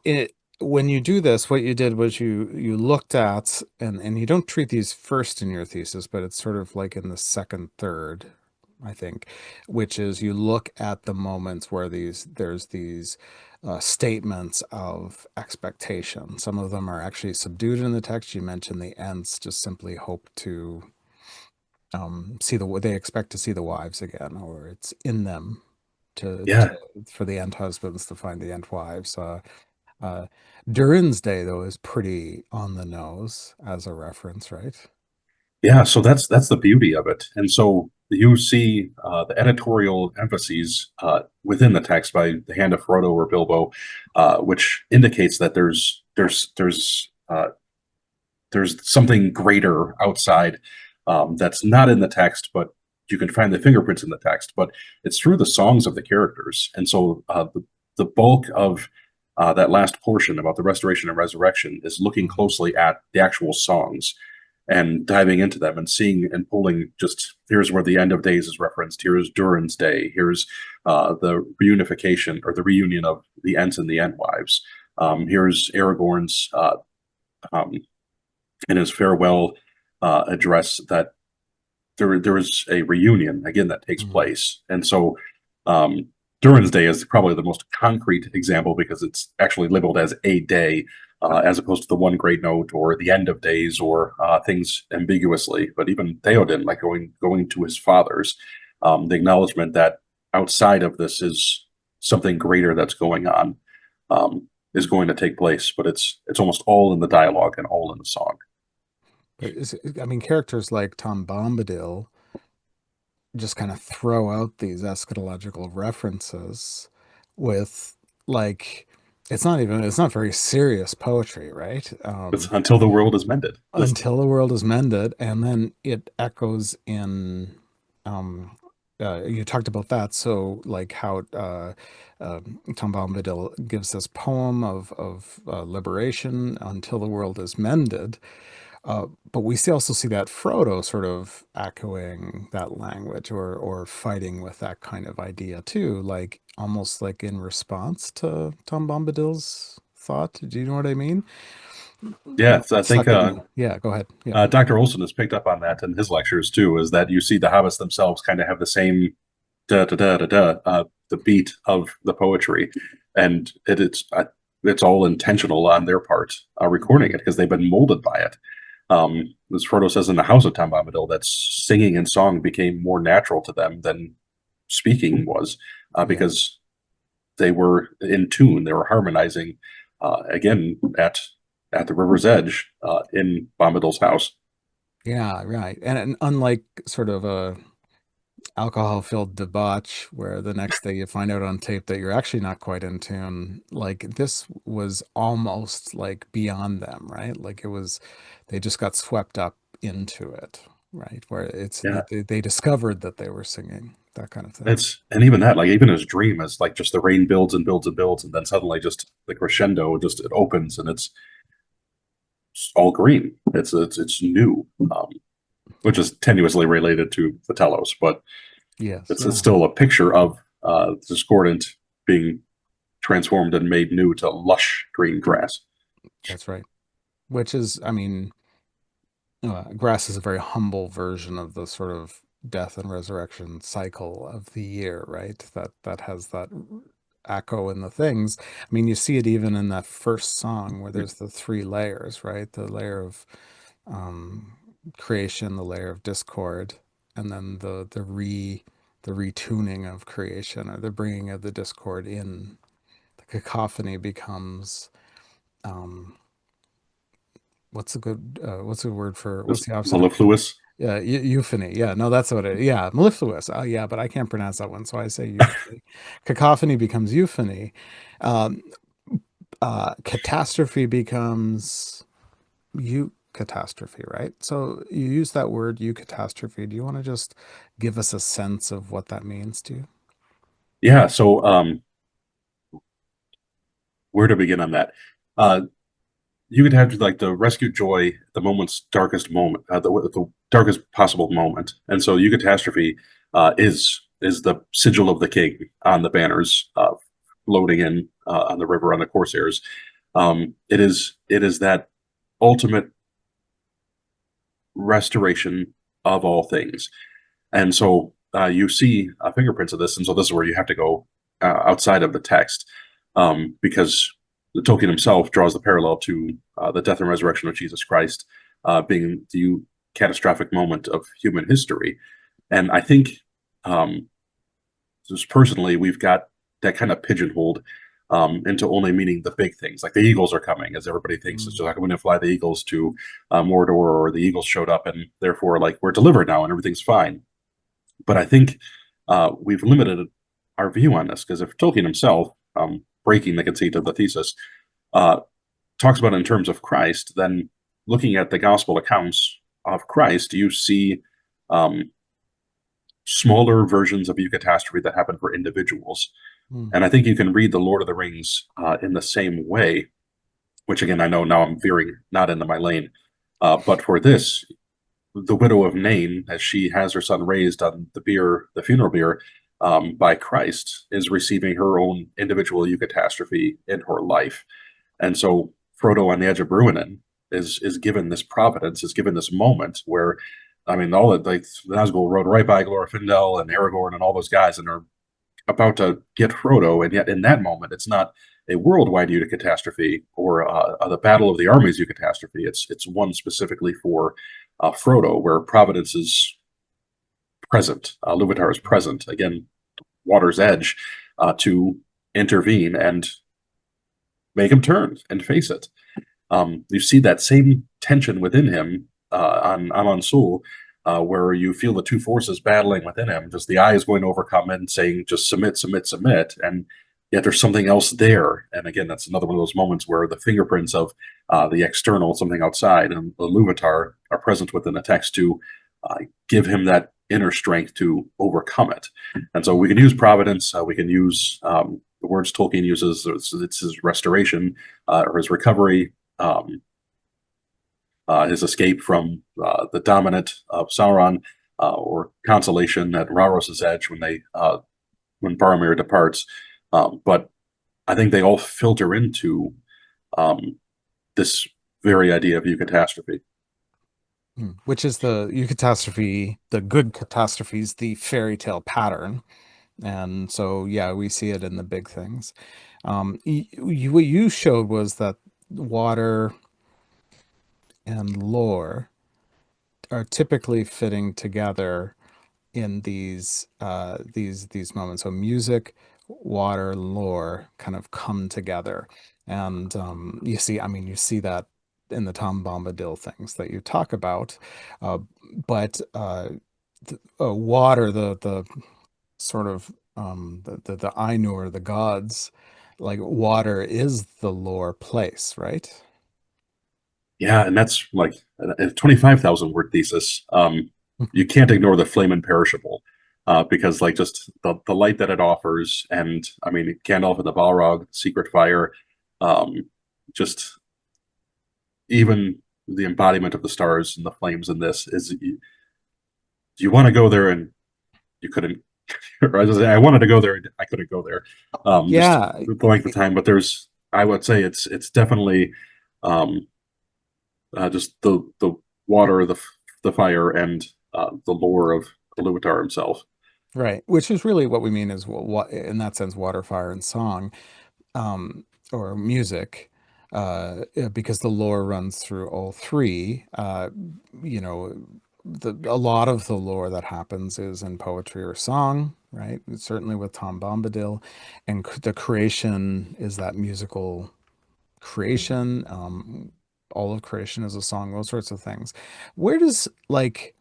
when you do this, what you did was you looked at, and you don't treat these first in your thesis, but it's sort of like in the second, third, I think, which is you look at the moments where there's these statements of expectation. Some of them are actually subdued in the text. You mentioned the Ents just simply hope to see they expect to see the wives again, or it's in them Yeah. for the Ent husbands to find the Ent wives. Uh, Durin's Day, though, is pretty on the nose as a reference, right? Yeah. So that's the beauty of it. And so you see the editorial emphases within the text by the hand of Frodo or Bilbo, which indicates that there's something greater outside that's not in the text, but you can find the fingerprints in the text. But it's through the songs of the characters, and so the bulk of that last portion about the restoration and resurrection is looking Mhm. closely at the actual songs and diving into them and seeing and pulling just here's where the end of days is referenced. Here's Durin's day. Here's the reunification or the reunion of the Ents and the Entwives. Here's Aragorn's um, in his farewell address that there is a reunion again that takes Mhm. place, and so um, Durin's Day is probably the most concrete example because it's actually labeled as a day, as opposed to the one great note or the end of days or things ambiguously. But even Theoden, like going to his fathers, the acknowledgement that outside of this is something greater that's going on, is going to take place. But it's almost all in the dialogue and all in the song. But I mean, characters like Tom Bombadil just kind of throw out these eschatological references with like it's not very serious poetry, right? It's until the world is mended. This Until the world is mended, and then it echoes in um you talked about that, so like how Tom Bombadil gives this poem of liberation until the world is mended, but we also see that Frodo sort of echoing that language or fighting with that kind of idea too, like almost like in response to Tom Bombadil's thought. Do you know what I mean? Yeah, so I think Suck it. Yeah, go ahead. Yeah. Dr. Olson has picked up on that in his lectures too. Is that you see the hobbits themselves kind of have the same da da da da da the beat of the poetry, and it's all intentional on their part recording it because they've been molded by it. As Frodo says in the House of Tom Bombadil, that singing and song became more natural to them than speaking was, Yeah. because they were in tune, they were harmonizing again at the river's edge in Bombadil's house. Yeah, right. And unlike sort of a alcohol-filled debauch where the next day you find out on tape that you're actually not quite in tune, like this was almost like beyond them, right? Like it was, they just got swept up into it, right? Where Yeah, they discovered that they were singing, that kind of thing. it's and even that, like even his dream is like just the rain builds and builds and builds, and then suddenly just the crescendo, just it opens and it's all green. It's new, which is tenuously related to the telos, but Yes, it's yeah, still a picture of discordant being transformed and made new to lush green grass. that's right. Which is, I mean, grass is a very humble version of the sort of death and resurrection cycle of the year, right? That has that echo in the things. I mean, you see it even in that first song where there's the three layers, right? The layer of um, creation, the layer of discord, and then the retuning of creation or the bringing of the discord in. The cacophony becomes um, what's a word for It's what's the opposite of mellifluous. euphony? Yeah, no, that's what it. Yeah, mellifluous. Yeah, but I can't pronounce that one, so I say euphony. Cacophony becomes euphony. Um, Catastrophe becomes eucatastrophe, right? So you use that word eucatastrophe. Do you want to just give us a sense of what that means to you? Yeah. So where to begin on that? Uh, you could have like the rescue joy, the moment's darkest moment, the darkest possible moment, and so eucatastrophe is the sigil of the king on the banners floating in on the river on the corsairs. It is that ultimate restoration of all things, and so you see fingerprints of this, and so this is where you have to go outside of the text, because Tolkien himself draws the parallel to the death and resurrection of Jesus Christ being the catastrophic moment of human history. And I think, um, just personally, we've got that kind of pigeonholed into only meaning the big things, like the Eagles are coming, as everybody thinks. It's just Mm, like I'm going to fly the Eagles to Mordor, or the Eagles showed up, and therefore, like we're delivered now and everything's fine. But I think we've limited our view on this because if Tolkien himself, breaking the conceit of the thesis, uh, talks about it in terms of Christ, then looking at the gospel accounts of Christ, you see um, smaller versions of eucatastrophe that happen for individuals. Mm. And I think you can read the Lord of the Rings in the same way, which again, I know now I'm veering not into my lane. But for this, the widow of Nain, as she has her son raised on the funeral bier, by Christ, is receiving her own individual eucatastrophe in her life. And so Frodo on the edge of Bruinen is given this providence, is given this moment where, I mean, all the like the Nazgul rode right by Glorfindel and Aragorn and all those guys, and are about to get Frodo, and yet in that moment, it's not a worldwide eucatastrophe or the Battle of the Armies eucatastrophe. It's one specifically for Frodo, where Providence is present. Luvatar is present again, Water's Edge, to intervene and make him turn and face it. You see that same tension within him on Amon Sul, where you feel the two forces battling within him. Just the eye is going to overcome it and saying, just submit, submit, submit. And yet there's something else there. And again, that's another one of those moments where the fingerprints of the external, something outside, and the Luvatar are present within the text to give him that inner strength to overcome it. And so we can use providence, we can use the words Tolkien uses, it's his restoration or his recovery, his escape from the dominant of Sauron, or consolation at Raros's edge when Boromir departs. But I think they all filter into um, this very idea of eucatastrophe. Which is the eucatastrophe, the good catastrophes, the fairy tale pattern. And so, yeah, we see it in the big things. What you showed was that water and lore are typically fitting together in these moments. So music, water, lore kind of come together, and you see, I mean, you see that in the Tom Bombadil things that you talk about, uh, but water, the sort of the Ainur, the gods, like water is the lore place, right? Yeah, and that's like a 25,000 word thesis. You can't ignore the flame imperishable, because like just the light that it offers, and I mean Gandalf and the Balrog, secret fire, um, just even the embodiment of the stars and the flames in this is, you want to go there and you couldn't. I wanted to go there, I couldn't go there. Just Yeah, the length of time, but there's, I would say it's definitely um, just the water, the fire, and the lore of Iluvatar himself. right. Which is really what we mean is what, in that sense, water, fire, and song, or music, because the lore runs through all three. You know, a lot of the lore that happens is in poetry or song, right? Certainly with Tom Bombadil, and the creation is that musical creation. All of creation is a song. Those sorts of things. Where does like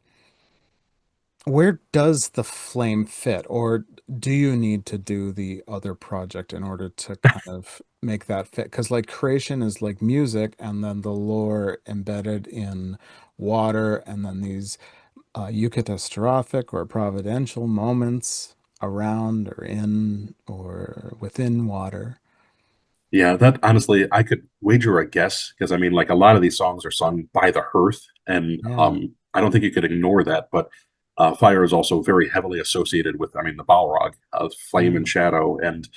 where does the flame fit, or do you need to do the other project in order to kind of make that fit? Because like creation is like music, and then the lore embedded in water, and then these eucatastrophic or providential moments around or in or within water. Yeah, that honestly, I could wager a guess, because I mean, like a lot of these songs are sung by the hearth, and Yeah. I don't think you could ignore that. But fire is also very heavily associated with, I mean, the Balrog, flame and Mm. shadow, and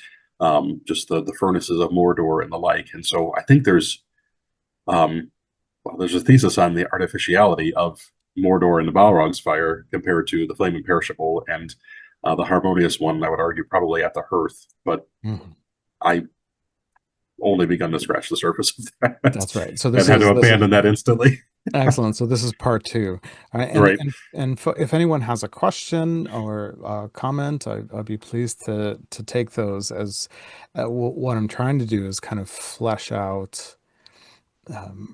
just the furnaces of Mordor and the like. And so I think um, there's a thesis on the artificiality of Mordor and the Balrog's fire compared to the flame imperishable and the harmonious one. I would argue probably at the hearth, but Mhm. I only begun to scratch the surface of that That's right. So and this had to is this is abandon that instantly. excellent. So this is part two. All right, Right. if anyone has a question or comment, I'd be pleased to take those. As what I'm trying to do is kind of flesh out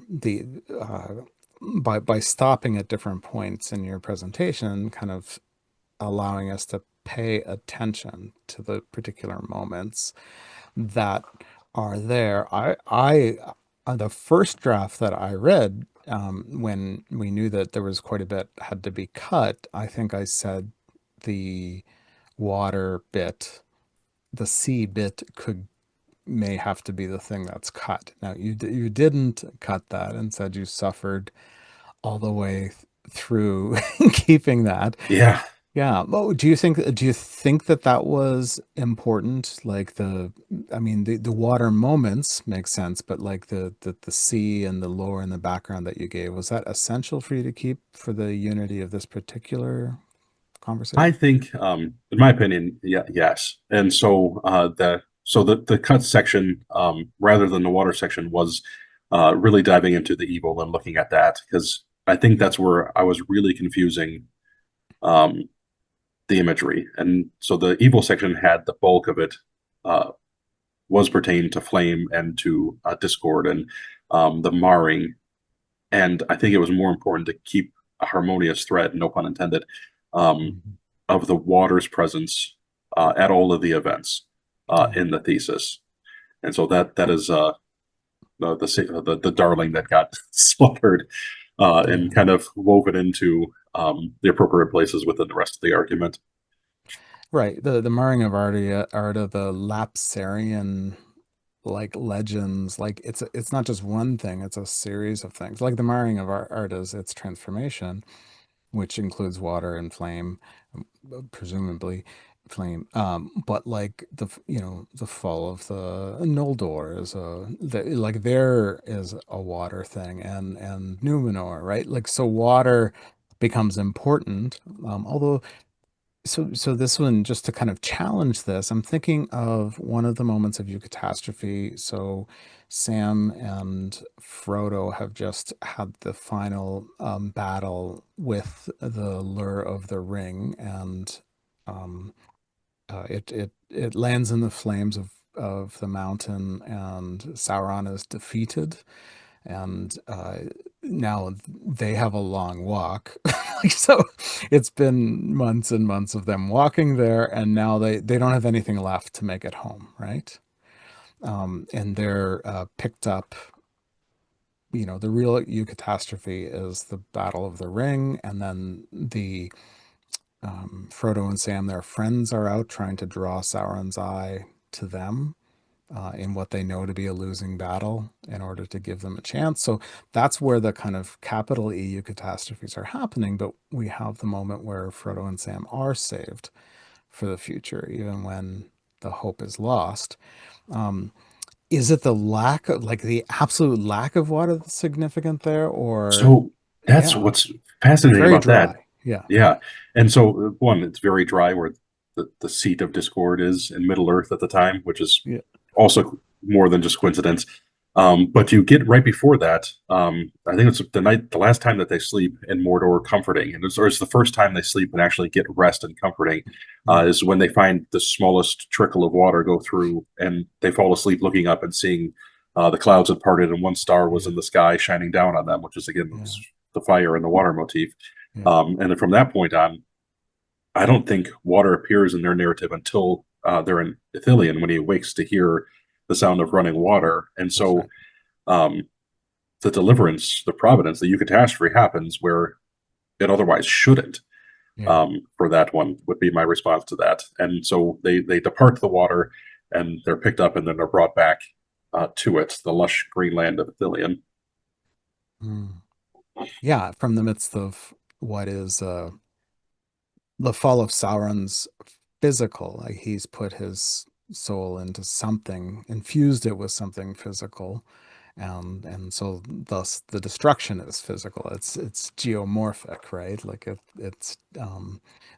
the by stopping at different points in your presentation, kind of allowing us to pay attention to the particular moments that are there. The first draft that I read, when we knew that there was quite a bit had to be cut, I think I said the water bit the C bit could may have to be the thing that's cut. Now you didn't cut that and said you suffered all the way through keeping that. Yeah, Yeah. Oh, do you think that that was important? Like I mean, the water moments make sense, but like the sea and the lore and the background that you gave, was that essential for you to keep for the unity of this particular I conversation? think, in my opinion, yeah, yes. And so the cut section, rather than the water section, was really diving into the evil and looking at that because I think Yeah. that's where I was really confusing um, the imagery. And so the evil section had the bulk of it uh, was pertained to flame and to discord and the marring. And I think it was more important to keep a harmonious thread, no pun intended, um, Mhm. of the water's presence at all of the events Yeah. in the thesis. And so that is the darling that got slaughtered and Yeah. kind of woven into the appropriate places within the rest of the argument. Right. The marring of Arda, the Lapsarian like legends, like it's not just one thing, it's a series of things. Like the marring of Arda's its transformation, which includes water and flame, presumably flame. But like the fall of the Noldor is like there is a water thing, and Numenor, right? Like so water becomes important. Although so this one, just to kind of challenge this, I'm thinking of one of the moments of eucatastrophe. So Sam and Frodo have just had the final battle with the lure of the ring, and um, it lands in the flames of the mountain, and Sauron is defeated, and now they have a long walk. Like, so it's been months and months of them walking there, and now they don't have anything left to make it home, right? And they're picked up. The real eucatastrophe is the Battle of the Ring, and then the Frodo and Sam, their friends, are out trying to draw Sauron's eye to them in what they know to be a losing battle in order to give them a chance. So that's where the kind of capital EU catastrophes are happening. But we have the moment where Frodo and Sam are saved for the future, even when the hope is lost. Um, is it the lack of, like, the absolute lack of water that's significant there, or So that's yeah, what's fascinating very about that. dry. Yeah, Yeah. And so, one, it's very dry where the seat of discord is in Middle Earth at the time, which is yeah, also more than just coincidence. But you get right before that. I think it's the last time that they sleep in Mordor, comforting, or it's the first time they sleep and actually get rest and comforting, mm, is when they find the smallest trickle of water go through, and they fall asleep looking up and seeing the clouds had parted and one star was yeah, in the sky shining down on them, which is again yeah, the fire and the water motif. yeah, And then from that point on, I don't think water appears in their narrative until they're in Ithilien when he awakes to hear the sound of running water. And that's so right. um, the deliverance, the providence, the eucatastrophe happens where it otherwise shouldn't. Yeah. For that one would be my response to that. And so they depart the water and they're picked up and then they're brought back to it, the lush green land of Ithilien. Mm. Yeah, from the midst of what is the fall of Sauron's physical, like he's put his soul into something, infused it with something physical, and so thus the destruction is physical. It's geomorphic, right? Like it's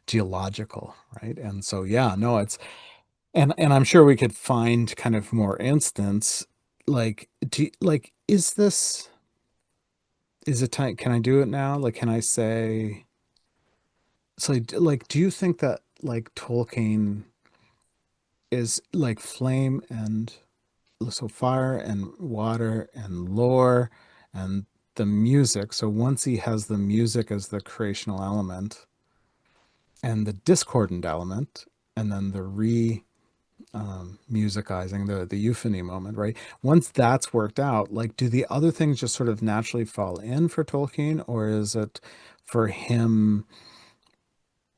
geological, right? And so yeah, no, it's and I'm sure we could find kind of more instance. Like, like, is it time? Can I do it now? Like, can I say? So, like, do you think that like Tolkien is like flame and so fire and water and lore and the music? So once he has the music as the creational element and the discordant element, and then the musicizing, the euphony moment, right? Once that's worked out, like, do the other things just sort of naturally fall in for Tolkien, or is it for him?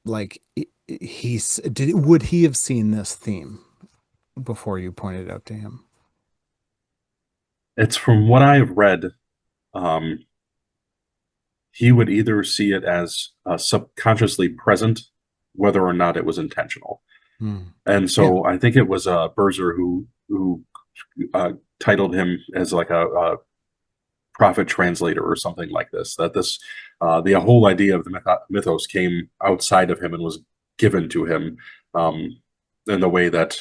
Like, would he have seen this theme? before you pointed it out to him? It's from what I've read, um, he would either see it as subconsciously present, whether or not it was intentional. Hmm. And Yeah. so I think it was Berzer who titled him as like a prophet translator or something like this. That this the whole idea of the mythos came outside of him and was given to him, in the way that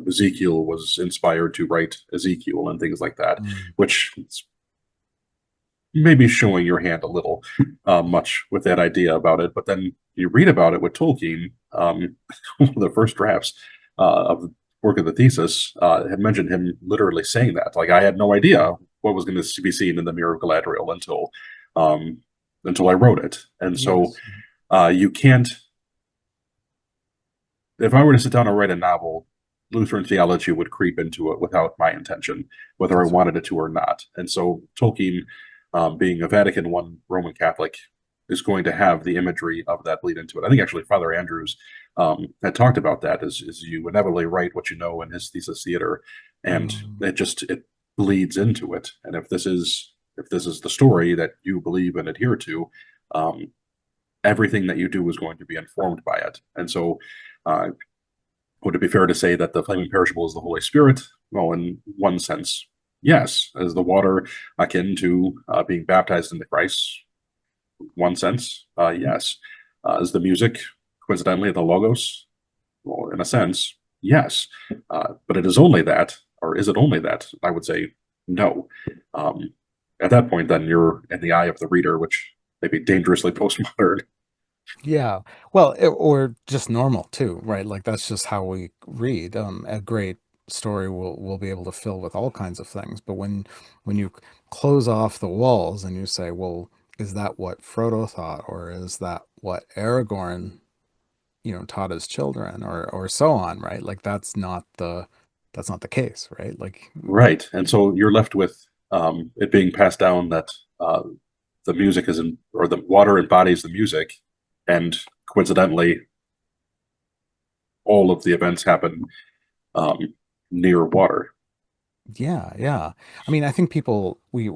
Ezekiel was inspired to write Ezekiel and things like that, Hmm. which is maybe showing your hand a little much with that idea about it. But then you read about it with Tolkien. One of the first drafts of the work of the thesis had mentioned him literally saying that. Like, I had no idea what was going to be seen in the Mirror of Galadriel um, until I wrote it. And so Yes. you can't. If I were to sit down and write a novel, Lutheran theology would creep into it without my intention, whether I That's right. wanted it to or not. And so Tolkien, being a Vatican I Roman Catholic, is going to have the imagery of that bleed into it. I think actually Father Andrews had talked about that is you inevitably write what you know in his thesis theater, and Hmm. it bleeds into it. And if this is the story that you believe and adhere to, um, everything that you do is going to be informed by it. And so uh, would it be fair to say that the flaming perishable is the Holy Spirit? Well, in one sense, yes. Is the water akin to being baptized into Christ? One sense, yes. Is the music coincidentally the Logos? Well, in a sense, yes. But it is only that, or is it only that? I would say no. Um, at that point, then you're in the eye of the reader, which may be dangerously postmodern. Yeah. Well, or just normal too, right? Like that's just how we read. A great story will be able to fill with all kinds of things. But when you close off the walls and you say, well, is that what Frodo thought, or is that what Aragorn, taught his children, or so on, right? Like that's not the case, right? Like, Right. And so you're left with it being passed down that the music is in, or the water embodies the music, and coincidentally, all of the events happen um, near water. yeah, yeah. I mean, I think people we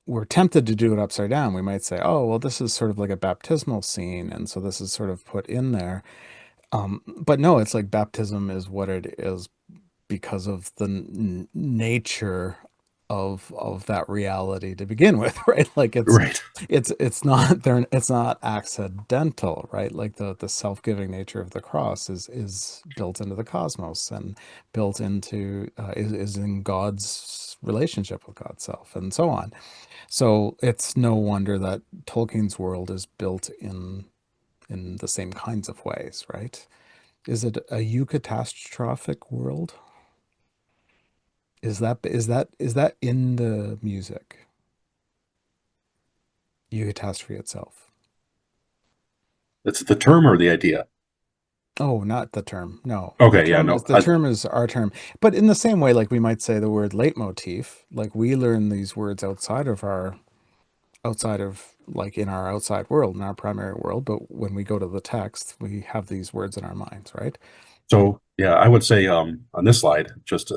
we're tempted to do it upside down. We might say, oh, well, this is sort of like a baptismal scene, and so this is sort of put in there. But no, it's like baptism is what it is because of the nature of that reality to begin with, right? Like Right. it's not there, it's not accidental, right? Like the self-giving nature of the cross is built into the cosmos and built into is in God's relationship with God's self and so on. So it's no wonder that Tolkien's world is built in the same kinds of ways, right? Is it a eucatastrophic world? Is that in the music? Eucatastrophe itself. It's the term or the idea. Oh, not the term. No, Okay. Yeah. No. the term is our term. But in the same way, like we might say the word leitmotif, like we learn these words outside of like in our outside world, in our primary world. But when we go to the text, we have these words in our minds, right? So yeah, I would say on this slide, just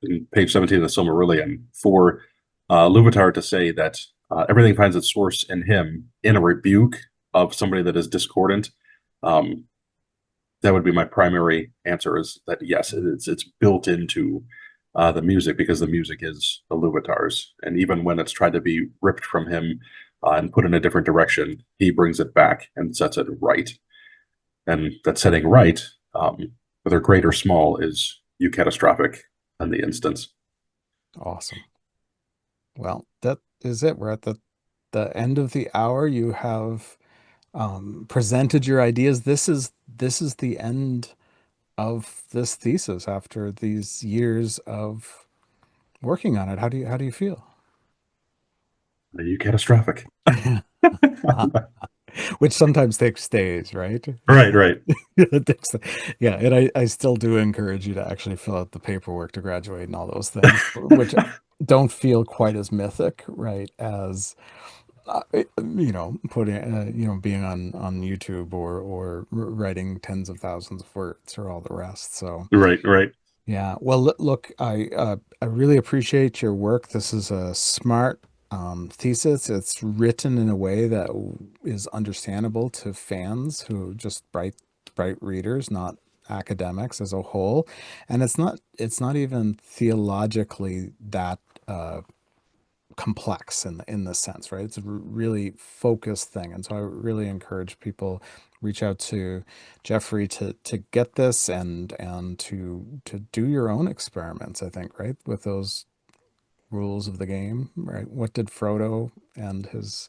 in page 17 of the Silmarillion, for Luvatar to say that everything finds its source in him in a rebuke of somebody that is discordant. Um, that would be my primary answer, is that yes, it's built into the music, because the music is the Iluvatar's, and even when it's tried to be ripped from him and put in a different direction, he brings it back and sets it right. And that setting right, whether great or small, is eucatastrophic in the instance. Awesome. Well, that is it. We're at the end of the hour. You have presented your ideas. This is the end of this thesis after these years of working on it. How do you feel? Eucatastrophic. Which sometimes takes days, right? Right, right, It takes- yeah, and I still do encourage you to actually fill out the paperwork to graduate and all those things, which don't feel quite as mythic, right, as putting being on YouTube or writing tens of thousands of words or all the rest. So right, right. Yeah. Well, look, I really appreciate your work. This is a smart thesis. It's written in a way that is understandable to fans who just bright readers, not academics as a whole. And it's not even theologically that complex in this sense, right? It's a really focused thing, and so I really encourage people reach out to Jeffrey to get this and to do your own experiments. I think, right, with those rules of the game, right? What did Frodo and his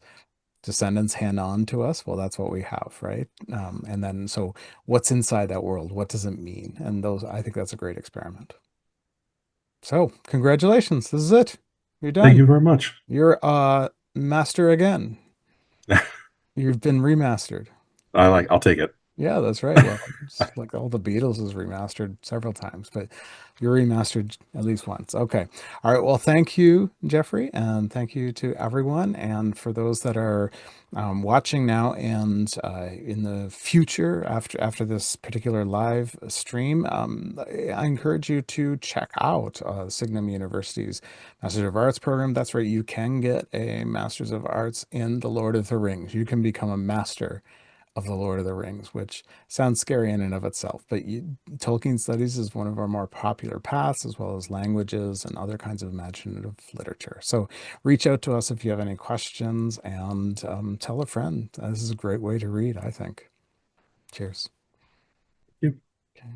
descendants hand on to us? Well, that's what we have, right? And then so what's inside that world? What does it mean? And those, I think that's a great experiment. So congratulations, this is it. You're Thank done. you very much. You're master again. You've been remastered. I'll take it. Yeah, that's right. Well, it's like all the Beatles is remastered several times, but you're remastered at least once. Okay. All right. Well, thank you, Jeffrey, and thank you to everyone. And for those that are watching now and in the future after this particular live stream, I encourage you to check out Signum University's Masters of Arts program. That's right. You can get a Masters of Arts in the Lord of the Rings. You can become a master of the Lord of the Rings, which sounds scary in and of itself. But Tolkien studies is one of our more popular paths, as well as languages and other kinds of imaginative literature. So reach out to us if you have any questions and tell a friend. This is a great way to read, I think. Cheers. Thank you. Okay.